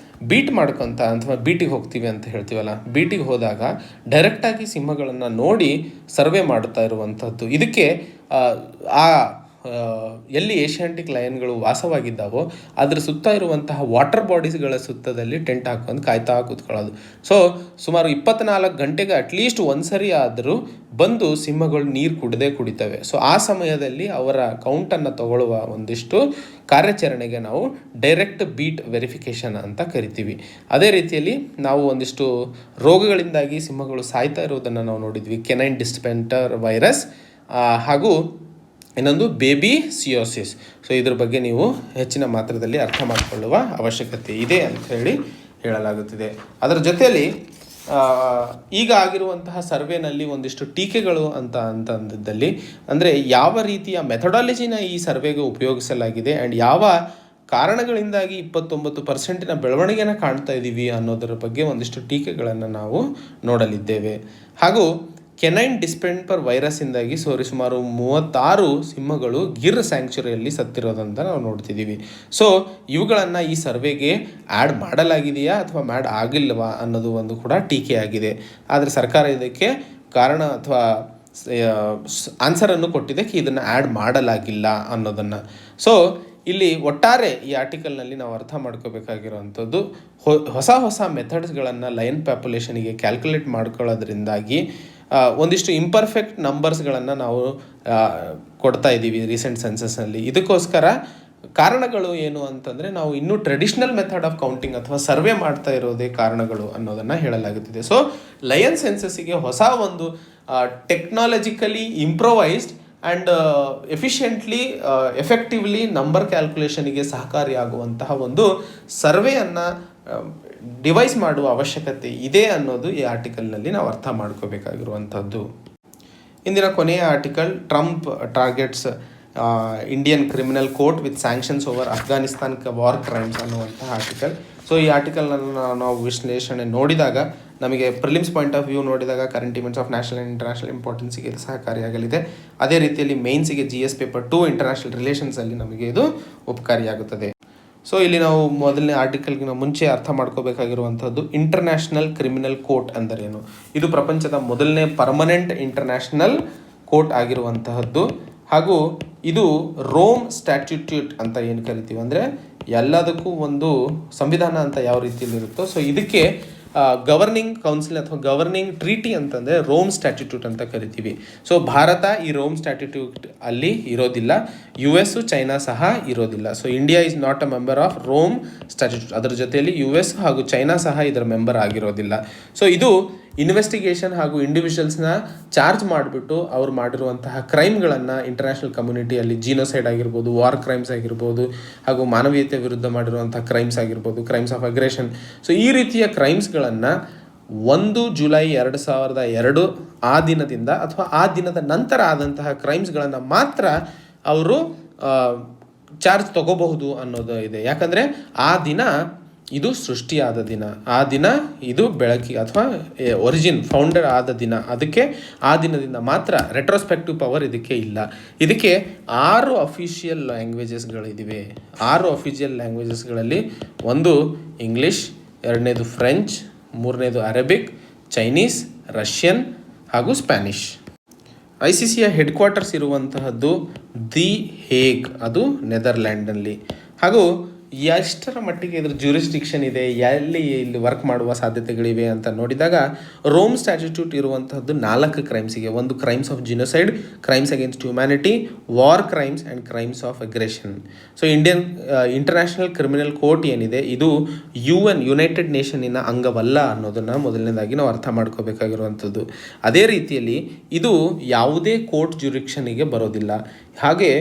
ಬೀಟ್ ಮಾಡ್ಕೊತ ಅಥವಾ ಬೀಟಿಗೆ ಹೋಗ್ತೀವಿ ಅಂತ ಹೇಳ್ತೀವಲ್ಲ, ಬೀಟಿಗೆ ಹೋದಾಗ ಡೈರೆಕ್ಟಾಗಿ ಸಿಂಹಗಳನ್ನು ನೋಡಿ ಸರ್ವೆ ಮಾಡುತ್ತಾ ಇರುವಂಥದ್ದು. ಇದಕ್ಕೆ ಎಲ್ಲಿ ಏಷ್ಯಾಂಟಿಕ್ ಲಯನ್ಗಳು ವಾಸವಾಗಿದ್ದಾವೋ ಅದರ ಸುತ್ತ ಇರುವಂತಹ ವಾಟರ್ ಬಾಡೀಸ್ಗಳ ಸುತ್ತದಲ್ಲಿ ಟೆಂಟ್ ಹಾಕೊಂಡು ಕಾಯ್ತಾ ಕೂತ್ಕೊಳ್ಳೋದು. ಸೊ ಸುಮಾರು 24 ಗಂಟೆಗೆ ಅಟ್ಲೀಸ್ಟ್ ಒಂದ್ಸರಿ ಆದರೂ ಬಂದು ಸಿಂಹಗಳು ನೀರು ಕುಡಿತವೆ. ಸೊ ಆ ಸಮಯದಲ್ಲಿ ಅವರ ಕೌಂಟನ್ನು ತಗೊಳ್ಳುವ ಒಂದಿಷ್ಟು ಕಾರ್ಯಾಚರಣೆಗೆ ನಾವು ಡೈರೆಕ್ಟ್ ಬೀಟ್ ವೆರಿಫಿಕೇಷನ್ ಅಂತ ಕರಿತೀವಿ. ಅದೇ ರೀತಿಯಲ್ಲಿ ನಾವು ಒಂದಿಷ್ಟು ರೋಗಗಳಿಂದಾಗಿ ಸಿಂಹಗಳು ಸಾಯ್ತಾ ಇರೋದನ್ನು ನಾವು ನೋಡಿದ್ವಿ, ಕೆನೈನ್ ಡಿಸ್ಟೆಂಪರ್ ವೈರಸ್ ಹಾಗೂ ಇನ್ನೊಂದು ಬೇಬಿ ಸಿಯೋಸಿಸ್. ಸೊ ಇದ್ರ ಬಗ್ಗೆ ನೀವು ಹೆಚ್ಚಿನ ಮಾತ್ರದಲ್ಲಿ ಅರ್ಥ ಮಾಡಿಕೊಳ್ಳುವ ಅವಶ್ಯಕತೆ ಇದೆ ಅಂತ ಹೇಳಲಾಗುತ್ತಿದೆ. ಅದರ ಜೊತೆಯಲ್ಲಿ ಈಗ ಆಗಿರುವಂತಹ ಸರ್ವೆನಲ್ಲಿ ಒಂದಿಷ್ಟು ಟೀಕೆಗಳು ಅಂತಂದಿದ್ದಲ್ಲಿ, ಅಂದರೆ ಯಾವ ರೀತಿಯ ಮೆಥಡಾಲಜಿನ ಈ ಸರ್ವೆಗೆ ಉಪಯೋಗಿಸಲಾಗಿದೆ ಆ್ಯಂಡ್ ಯಾವ ಕಾರಣಗಳಿಂದಾಗಿ 29% ಬೆಳವಣಿಗೆನ ಕಾಣ್ತಾ ಇದ್ದೀವಿ ಅನ್ನೋದರ ಬಗ್ಗೆ ಒಂದಿಷ್ಟು ಟೀಕೆಗಳನ್ನು ನಾವು ನೋಡಲಿದ್ದೇವೆ. ಹಾಗೂ ಕೆನೈನ್ ಡಿಸ್ಟೆಂಪರ್ ವೈರಸ್ಸಿಂದಾಗಿ ಸುಮಾರು 36 ಸಿಂಹಗಳು ಗಿರ್ ಸ್ಯಾಂಕ್ಚುರಿಯಲ್ಲಿ ಸತ್ತಿರೋದಂತ ನಾವು ನೋಡ್ತಿದ್ದೀವಿ. ಸೊ ಇವುಗಳನ್ನು ಈ ಸರ್ವೆಗೆ ಆ್ಯಡ್ ಮಾಡಲಾಗಿದೆಯಾ ಅಥವಾ ಆಗಿಲ್ಲವಾ ಅನ್ನೋದು ಒಂದು ಕೂಡ ಟೀಕೆಯಾಗಿದೆ. ಆದರೆ ಸರ್ಕಾರ ಇದಕ್ಕೆ ಕಾರಣ ಅಥವಾ ಆನ್ಸರನ್ನು ಕೊಟ್ಟಿದೆ, ಇದನ್ನು ಆ್ಯಡ್ ಮಾಡಲಾಗಿಲ್ಲ ಅನ್ನೋದನ್ನು. ಸೊ ಇಲ್ಲಿ ಒಟ್ಟಾರೆ ಈ ಆರ್ಟಿಕಲ್ನಲ್ಲಿ ನಾವು ಅರ್ಥ ಮಾಡ್ಕೋಬೇಕಾಗಿರುವಂಥದ್ದು, ಹೊಸ ಮೆಥಡ್ಸ್ಗಳನ್ನು ಲಯನ್ ಪಾಪ್ಯುಲೇಷನಿಗೆ ಕ್ಯಾಲ್ಕುಲೇಟ್ ಮಾಡ್ಕೊಳ್ಳೋದ್ರಿಂದಾಗಿ ಒಂದಿಷ್ಟು ಇಂಪರ್ಫೆಕ್ಟ್ ನಂಬರ್ಸ್ಗಳನ್ನು ನಾವು ಕೊಡ್ತಾ ಇದ್ದೀವಿ ರೀಸೆಂಟ್ ಸೆನ್ಸಸ್ನಲ್ಲಿ. ಇದಕ್ಕೋಸ್ಕರ ಕಾರಣಗಳು ಏನು ಅಂತಂದರೆ, ನಾವು ಇನ್ನೂ ಟ್ರೆಡಿಷ್ನಲ್ ಮೆಥಡ್ ಆಫ್ ಕೌಂಟಿಂಗ್ ಅಥವಾ ಸರ್ವೆ ಮಾಡ್ತಾ ಇರೋದೇ ಕಾರಣಗಳು ಅನ್ನೋದನ್ನು ಹೇಳಲಾಗುತ್ತಿದೆ. ಸೊ ಲಯನ್ ಸೆನ್ಸಸ್ಸಿಗೆ ಹೊಸ ಒಂದು technologically improvised and efficiently effectively number ಕ್ಯಾಲ್ಕುಲೇಷನಿಗೆ ಸಹಕಾರಿಯಾಗುವಂತಹ ಒಂದು ಸರ್ವೆಯನ್ನು ಡಿವೈಸ್ ಮಾಡುವ ಅವಶ್ಯಕತೆ ಇದೆ ಅನ್ನೋದು ಈ ಆರ್ಟಿಕಲ್ನಲ್ಲಿ ನಾವು ಅರ್ಥ ಮಾಡ್ಕೋಬೇಕಾಗಿರುವಂಥದ್ದು. ಇಂದಿನ ಕೊನೆಯ article, Trump targets Indian criminal court with sanctions over Afghanistan war crimes ಅನ್ನುವಂತಹ ಆರ್ಟಿಕಲ್. ಸೊ ಈ ಆರ್ಟಿಕಲ್ನನ್ನು ನಾವು ವಿಶ್ಲೇಷಣೆ ನೋಡಿದಾಗ, ನಮಗೆ ಪ್ರಿಲಿಮ್ಸ್ ಪಾಯಿಂಟ್ ಆಫ್ ವ್ಯೂ ನೋಡಿದಾಗ current events of national and international ಇಂಪಾರ್ಟೆನ್ಸಿಗೆ ಇದು ಸಹಕಾರಿಯಾಗಲಿದೆ. ಅದೇ ರೀತಿಯಲ್ಲಿ ಮೇನ್ಸಿಗೆ GS ಪೇಪರ್ 2 ಇಂಟರ್ನ್ಯಾಷನಲ್ ರಿಲೇಷನ್ಸಲ್ಲಿ ನಮಗೆ ಇದು ಉಪಕಾರಿಯಾಗುತ್ತದೆ. ಸೊ ಇಲ್ಲಿ ನಾವು ಮೊದಲನೇ ಆರ್ಟಿಕಲ್ಗಿನ ಮುಂಚೆ ಅರ್ಥ ಮಾಡ್ಕೋಬೇಕಾಗಿರುವಂಥದ್ದು, ಇಂಟರ್ನ್ಯಾಷನಲ್ ಕ್ರಿಮಿನಲ್ ಕೋರ್ಟ್ ಅಂದರೇನು. ಇದು ಪ್ರಪಂಚದ ಮೊದಲನೇ ಪರ್ಮನೆಂಟ್ ಇಂಟರ್ನ್ಯಾಷನಲ್ ಕೋರ್ಟ್ ಆಗಿರುವಂತಹದ್ದು. ಹಾಗೂ ಇದು ರೋಮ್ ಸ್ಟ್ಯಾಟ್ಯೂಟ್ ಅಂತ ಏನು ಕರಿತೀವಿ, ಅಂದರೆ ಎಲ್ಲದಕ್ಕೂ ಒಂದು ಸಂವಿಧಾನ ಅಂತ ಯಾವ ರೀತಿಯಲ್ಲಿ ಇರುತ್ತೋ, ಸೊ ಇದಕ್ಕೆ ಗವರ್ನಿಂಗ್ ಕೌನ್ಸಿಲ್ ಅಥವಾ ಗವರ್ನಿಂಗ್ ಟ್ರೀಟಿ ಅಂತಂದರೆ ರೋಮ್ ಸ್ಟ್ಯಾಟ್ಯೂಟ್ ಅಂತ ಕರಿತೀವಿ. ಸೊ ಭಾರತ ಈ ರೋಮ್ ಸ್ಟ್ಯಾಟ್ಯೂಟ್ ಅಲ್ಲಿ ಇರೋದಿಲ್ಲ, US ಚೈನಾ ಸಹ ಇರೋದಿಲ್ಲ. So India is not a member of Rome statute. ಅದರ ಜೊತೆಯಲ್ಲಿ US ಹಾಗೂ ಚೈನಾ ಸಹ ಇದರ ಮೆಂಬರ್ ಆಗಿರೋದಿಲ್ಲ. ಸೊ ಇದು ಇನ್ವೆಸ್ಟಿಗೇಷನ್ ಹಾಗೂ ಇಂಡಿವಿಜುವಲ್ಸ್ನ ಚಾರ್ಜ್ ಮಾಡಿಬಿಟ್ಟು ಅವ್ರು ಮಾಡಿರುವಂತಹ ಕ್ರೈಮ್ಗಳನ್ನು ಇಂಟರ್ನ್ಯಾಷನಲ್ ಕಮ್ಯುನಿಟಿಯಲ್ಲಿ, ಜೀನೋಸೈಡ್ ಆಗಿರ್ಬೋದು, ವಾರ್ ಕ್ರೈಮ್ಸ್ ಆಗಿರ್ಬೋದು, ಹಾಗೂ ಮಾನವೀಯತೆ ವಿರುದ್ಧ ಮಾಡಿರುವಂಥ ಕ್ರೈಮ್ಸ್ ಆಗಿರ್ಬೋದು, ಕ್ರೈಮ್ಸ್ ಆಫ್ ಅಗ್ರೆಷನ್. ಸೊ ಈ ರೀತಿಯ ಕ್ರೈಮ್ಸ್ಗಳನ್ನು 1 ಜುಲೈ 2002 ಆ ದಿನದಿಂದ ಅಥವಾ ಆ ದಿನದ ನಂತರ ಆದಂತಹ ಕ್ರೈಮ್ಸ್ಗಳನ್ನು ಮಾತ್ರ ಅವರು ಚಾರ್ಜ್ ತಗೋಬಹುದು ಅನ್ನೋದು ಇದೆ. ಯಾಕಂದರೆ ಆ ದಿನ ಇದು ಸೃಷ್ಟಿಯಾದ ದಿನ, ಆ ದಿನ ಇದು ಬೆಳಕಿಗೆ ಅಥವಾ ಫೌಂಡರ್ ಆದ ದಿನ. ಅದಕ್ಕೆ ಆ ದಿನದಿಂದ ಮಾತ್ರ ರೆಟ್ರೋಸ್ಪೆಕ್ಟಿವ್ ಪವರ್ ಇದಕ್ಕೆ ಇಲ್ಲ. ಇದಕ್ಕೆ 6 ಅಫಿಷಿಯಲ್ ಲ್ಯಾಂಗ್ವೇಜಸ್ಗಳಿವೆ. 6 ಅಫಿಷಿಯಲ್ ಲ್ಯಾಂಗ್ವೇಜಸ್ಗಳಲ್ಲಿ ಒಂದು ಇಂಗ್ಲೀಷ್, 2ನೇದು ಫ್ರೆಂಚ್, 3ನೇದು ಅರೇಬಿಕ್, ಚೈನೀಸ್, ರಷ್ಯನ್ ಹಾಗೂ ಸ್ಪ್ಯಾನಿಷ್. ICCಯ ಹೆಡ್ ಕ್ವಾರ್ಟರ್ಸ್ ಇರುವಂತಹದ್ದು ದಿ ಹೇಗ್, ಅದು ನೆದರ್ಲ್ಯಾಂಡ್ನಲ್ಲಿ. ಹಾಗೂ ಎಷ್ಟರ ಮಟ್ಟಿಗೆ ಇದ್ರ ಜ್ಯೂರಿಸ್ಡಿಕ್ಷನ್ ಇದೆ, ಇಲ್ಲಿ ವರ್ಕ್ ಮಾಡುವ ಸಾಧ್ಯತೆಗಳಿವೆ ಅಂತ ನೋಡಿದಾಗ ರೋಮ್ ಸ್ಟ್ಯಾಚ್ಯೂಟ್ ಇರುವಂತಹದ್ದು 4 ಕ್ರೈಮ್ಸಿಗೆ. ಒಂದು crimes of genocide, crimes against humanity, war crimes and crimes of aggression. So international criminal court ಏನಿದೆ ಇದು ಯುನೈಟೆಡ್ ನೇಷನ್ನಿನ ಅಂಗವಲ್ಲ ಅನ್ನೋದನ್ನು ಮೊದಲನೇದಾಗಿ ನಾವು ಅರ್ಥ ಮಾಡ್ಕೋಬೇಕಾಗಿರುವಂಥದ್ದು. ಅದೇ ರೀತಿಯಲ್ಲಿ ಇದು ಯಾವುದೇ ಕೋರ್ಟ್ ಜ್ಯೂರಿಕ್ಷನ್ನಿಗೆ ಬರೋದಿಲ್ಲ. ಹಾಗೆ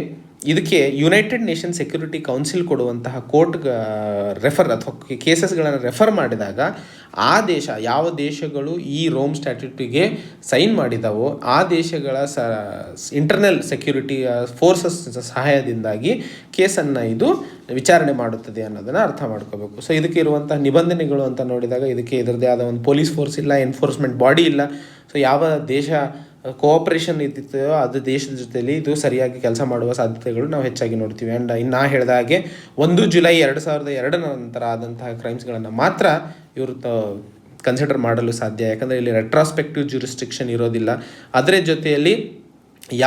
ಇದಕ್ಕೆ ಯುನೈಟೆಡ್ ನೇಷನ್ ಸೆಕ್ಯೂರಿಟಿ ಕೌನ್ಸಿಲ್ ಕೊಡುವಂತಹ ಕೋರ್ಟ್ ರೆಫರ್ ಅಥವಾ ಕೇಸಸ್ಗಳನ್ನು ರೆಫರ್ ಮಾಡಿದಾಗ ಆ ದೇಶ, ಯಾವ ದೇಶಗಳು ಈ ರೋಮ್ ಸ್ಟ್ಯಾಟ್ಯೂಟಿಗೆ ಸೈನ್ ಮಾಡಿದಾವೋ ಆ ದೇಶಗಳ ಇಂಟರ್ನಲ್ ಸೆಕ್ಯೂರಿಟಿ ಫೋರ್ಸಸ್ ಸಹಾಯದಿಂದಾಗಿ ಕೇಸನ್ನು ಇದು ವಿಚಾರಣೆ ಮಾಡುತ್ತದೆ ಅನ್ನೋದನ್ನು ಅರ್ಥ ಮಾಡ್ಕೋಬೇಕು. ಸೊ ಇದಕ್ಕೆ ಇರುವಂಥ ನಿಬಂಧನೆಗಳು ಅಂತ ನೋಡಿದಾಗ ಇದಕ್ಕೆ ಇದರದೇ ಆದ ಒಂದು ಪೊಲೀಸ್ ಫೋರ್ಸ್ ಇಲ್ಲ, ಎನ್ಫೋರ್ಸ್ಮೆಂಟ್ ಬಾಡಿ ಇಲ್ಲ. ಸೊ ಯಾವ ದೇಶ ಕೋಆಪ್ರೇಷನ್ ಇದ್ದಿತ್ತೋ ಅದು ದೇಶದ ಜೊತೆಯಲ್ಲಿ ಇದು ಸರಿಯಾಗಿ ಕೆಲಸ ಮಾಡುವ ಸಾಧ್ಯತೆಗಳು ನಾವು ಹೆಚ್ಚಾಗಿ ನೋಡ್ತೀವಿ. ಆ್ಯಂಡ್ ಇನ್ನು ಹೇಳಿದ ಹಾಗೆ 1 ಜುಲೈ 2002 ನಂತರ ಆದಂತಹ ಕ್ರೈಮ್ಸ್ಗಳನ್ನು ಮಾತ್ರ ಇವರು ಕನ್ಸಿಡರ್ ಮಾಡಲು ಸಾಧ್ಯ. ಯಾಕಂದರೆ ಇಲ್ಲಿ ರೆಟ್ರಾಸ್ಪೆಕ್ಟಿವ್ ಜ್ಯೂರಿಸ್ಡಿಕ್ಷನ್ ಇರೋದಿಲ್ಲ. ಅದರ ಜೊತೆಯಲ್ಲಿ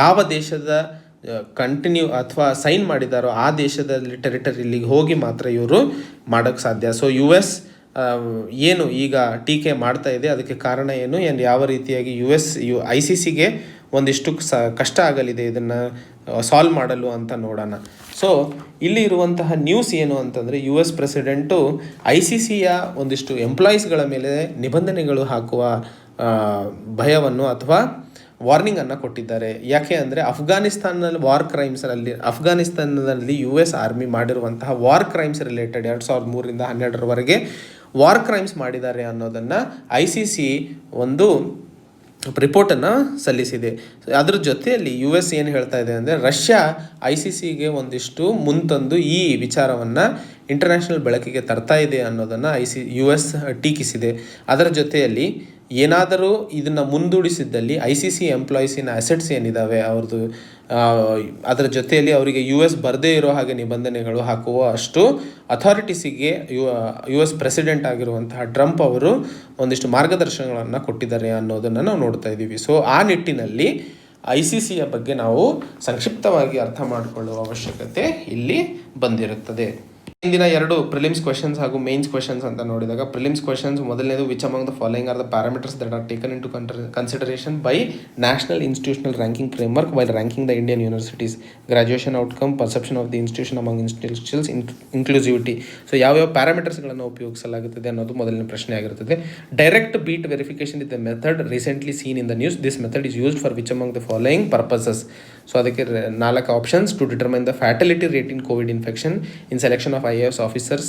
ಯಾವ ದೇಶದ ಕಂಟಿನ್ಯೂ ಅಥವಾ ಸೈನ್ ಮಾಡಿದಾರೋ ಆ ದೇಶದಲ್ಲಿ ಟೆರಿಟರಿಲಿ ಹೋಗಿ ಮಾತ್ರ ಇವರು ಮಾಡೋಕ್ಕೆ ಸಾಧ್ಯ. ಸೊ US ಏನು ಈಗ ಟೀಕೆ ಮಾಡ್ತಾ ಇದೆ ಅದಕ್ಕೆ ಕಾರಣ ಏನು, ಯಾವ ರೀತಿಯಾಗಿ ICCಗೆ ಒಂದಿಷ್ಟು ಕಷ್ಟ ಆಗಲಿದೆ ಇದನ್ನು ಸಾಲ್ವ್ ಮಾಡಲು ಅಂತ ನೋಡೋಣ. ಸೊ ಇಲ್ಲಿ ಇರುವಂತಹ ನ್ಯೂಸ್ ಏನು ಅಂತಂದರೆ US ಪ್ರೆಸಿಡೆಂಟು ICCಯ ಒಂದಿಷ್ಟು ಎಂಪ್ಲಾಯೀಸ್ಗಳ ಮೇಲೆ ನಿಬಂಧನೆಗಳು ಹಾಕುವ ಭಯವನ್ನು ಅಥವಾ ವಾರ್ನಿಂಗನ್ನು ಕೊಟ್ಟಿದ್ದಾರೆ. ಯಾಕೆ ಅಂದರೆ ಅಫ್ಘಾನಿಸ್ತಾನದಲ್ಲಿ ಅಫ್ಘಾನಿಸ್ತಾನದಲ್ಲಿ US ಆರ್ಮಿ ಮಾಡಿರುವಂತಹ ವಾರ್ ಕ್ರೈಮ್ಸ್ ರಿಲೇಟೆಡ್ 2003ರಿಂದ 2012ರವರೆಗೆ ವಾರ್ ಕ್ರೈಮ್ಸ್ ಮಾಡಿದ್ದಾರೆ ಅನ್ನೋದನ್ನು ICC ಒಂದು ರಿಪೋರ್ಟನ್ನು ಸಲ್ಲಿಸಿದೆ. ಅದ್ರ ಜೊತೆಯಲ್ಲಿ US ಏನು ಹೇಳ್ತಾ ಇದೆ ಅಂದರೆ ರಷ್ಯಾ ICCಗೆ ಒಂದಿಷ್ಟು ಮುಂತಂದು ಈ ವಿಚಾರವನ್ನು ಇಂಟರ್ನ್ಯಾಷನಲ್ ಬೆಳಕಿಗೆ ತರ್ತಾ ಇದೆ ಅನ್ನೋದನ್ನು US ಟೀಕಿಸಿದೆ. ಅದರ ಜೊತೆಯಲ್ಲಿ ಏನಾದರೂ ಇದನ್ನು ಮುಂದೂಡಿಸಿದ್ದಲ್ಲಿ ICC ಎಂಪ್ಲಾಯೀಸಿನ ಅಸೆಟ್ಸ್ ಏನಿದ್ದಾವೆ ಅವ್ರದ್ದು ಅದರ ಜೊತೆಯಲ್ಲಿ ಅವರಿಗೆ US ಬರದೇ ಇರೋ ಹಾಗೆ ನಿಬಂಧನೆಗಳು ಹಾಕುವ ಅಷ್ಟು ಅಥಾರಿಟೀಸಿಗೆ US ಪ್ರೆಸಿಡೆಂಟ್ ಆಗಿರುವಂತಹ ಟ್ರಂಪ್ ಅವರು ಒಂದಿಷ್ಟು ಮಾರ್ಗದರ್ಶನಗಳನ್ನು ಕೊಟ್ಟಿದ್ದಾರೆ ಅನ್ನೋದನ್ನು ನಾವು ನೋಡ್ತಾ ಇದ್ದೀವಿ. ಸೊ ಆ ನಿಟ್ಟಿನಲ್ಲಿ ICCಯ ಬಗ್ಗೆ ನಾವು ಸಂಕ್ಷಿಪ್ತವಾಗಿ ಅರ್ಥ ಮಾಡಿಕೊಳ್ಳುವ ಅವಶ್ಯಕತೆ ಇಲ್ಲಿ ಬಂದಿರುತ್ತದೆ. ಇಂದಿನ 2 ಪ್ರಿಲಿಮ್ಸ್ ಕ್ವೆಶನ್ಸ್ ಹಾಗೂ ಮೇನ್ಸ್ ಕ್ವೆಶನ್ಸ್ ಅಂತ ನೋಡಿದಾಗ ಪ್ರಿಲಿಮ್ಸ್ ಕ್ವೆಶನ್ಸ್ ಮೊದಲನೇದು which among the following are the parameters that are taken into consideration by national institutional ranking framework while ranking the Indian universities, graduation outcome, perception of the institution among institutions, inclusivity. So ಯಾವ್ಯಾವ ಪ್ಯಾರಾಮೀಟರ್ಸ್ಗಳನ್ನು ಉಪಯೋಗಿಸಲಾಗುತ್ತದೆ ಅನ್ನೋದು ಮೊದಲನೇ ಪ್ರಶ್ನೆ ಆಗಿರುತ್ತದೆ. Direct beat verification is the method recently seen in the news. This method is used for which among the following purposes. So ಅದಕ್ಕೆ 4 options: to determine the fatality rate in COVID infection, in selection of IAS officers,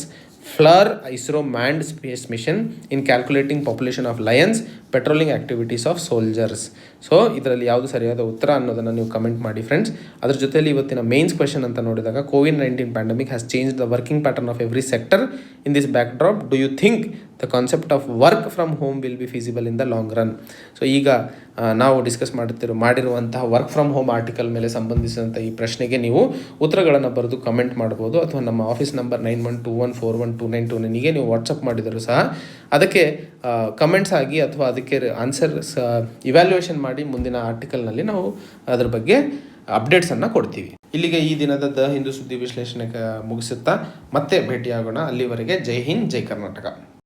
FLIR ISRO manned space mission, in calculating population of lions, patrolling activities of soldiers. So ಇದರಲ್ಲಿ ಯಾವುದು ಸರಿಯಾದ ಉತ್ತರ ಅನ್ನೋದನ್ನು ನೀವು comment ಮಾಡಿ friends. ಅದ್ರ ಜೊತೆಯಲ್ಲಿ ಇವತ್ತಿನ ಮೇನ್ಸ್ ಕ್ವೆಶನ್ ಅಂತ ನೋಡಿದಾಗ COVID-19 pandemic has change the working pattern of every sector in this backdrop. Do you think the concept of work from home will be feasible in the long run? So ಈಗ ನಾವು discuss ಮಾಡಿರುವಂತಹ work from home article ಮೇಲೆ ಸಂಬಂಧಿಸಿದಂಥ ಈ ಪ್ರಶ್ನೆಗೆ ನೀವು ಉತ್ತರಗಳನ್ನು ಬರೆದು comment ಮಾಡ್ಬೋದು, ಅಥವಾ ನಮ್ಮ ಆಫೀಸ್ ನಂಬರ್ 9121412929ಗೆ ನೀವು ವಾಟ್ಸಪ್ ಮಾಡಿದರೂ ಸಹ ಅದಕ್ಕೆ ಕಮೆಂಟ್ಸ್ ಆಗಿ ಅಥವಾ ಅದಕ್ಕೆ ಆನ್ಸರ್ಸ್ ಇವ್ಯಾಲ್ಯೂಯೇಷನ್ ಮಾಡಿ ಮುಂದಿನ ಆರ್ಟಿಕಲ್ನಲ್ಲಿ ನಾವು ಅದರ ಬಗ್ಗೆ ಅಪ್ಡೇಟ್ಸನ್ನು ಕೊಡ್ತೀವಿ. ಇಲ್ಲಿಗೆ ಈ ದಿನದ ದ ಹಿಂದೂ ಸುದ್ದಿ ವಿಶ್ಲೇಷಣೆ ಮುಗಿಸುತ್ತಾ ಮತ್ತೆ ಭೇಟಿಯಾಗೋಣ. ಅಲ್ಲಿವರೆಗೆ ಜೈ ಹಿಂದ್, ಜೈ ಕರ್ನಾಟಕ.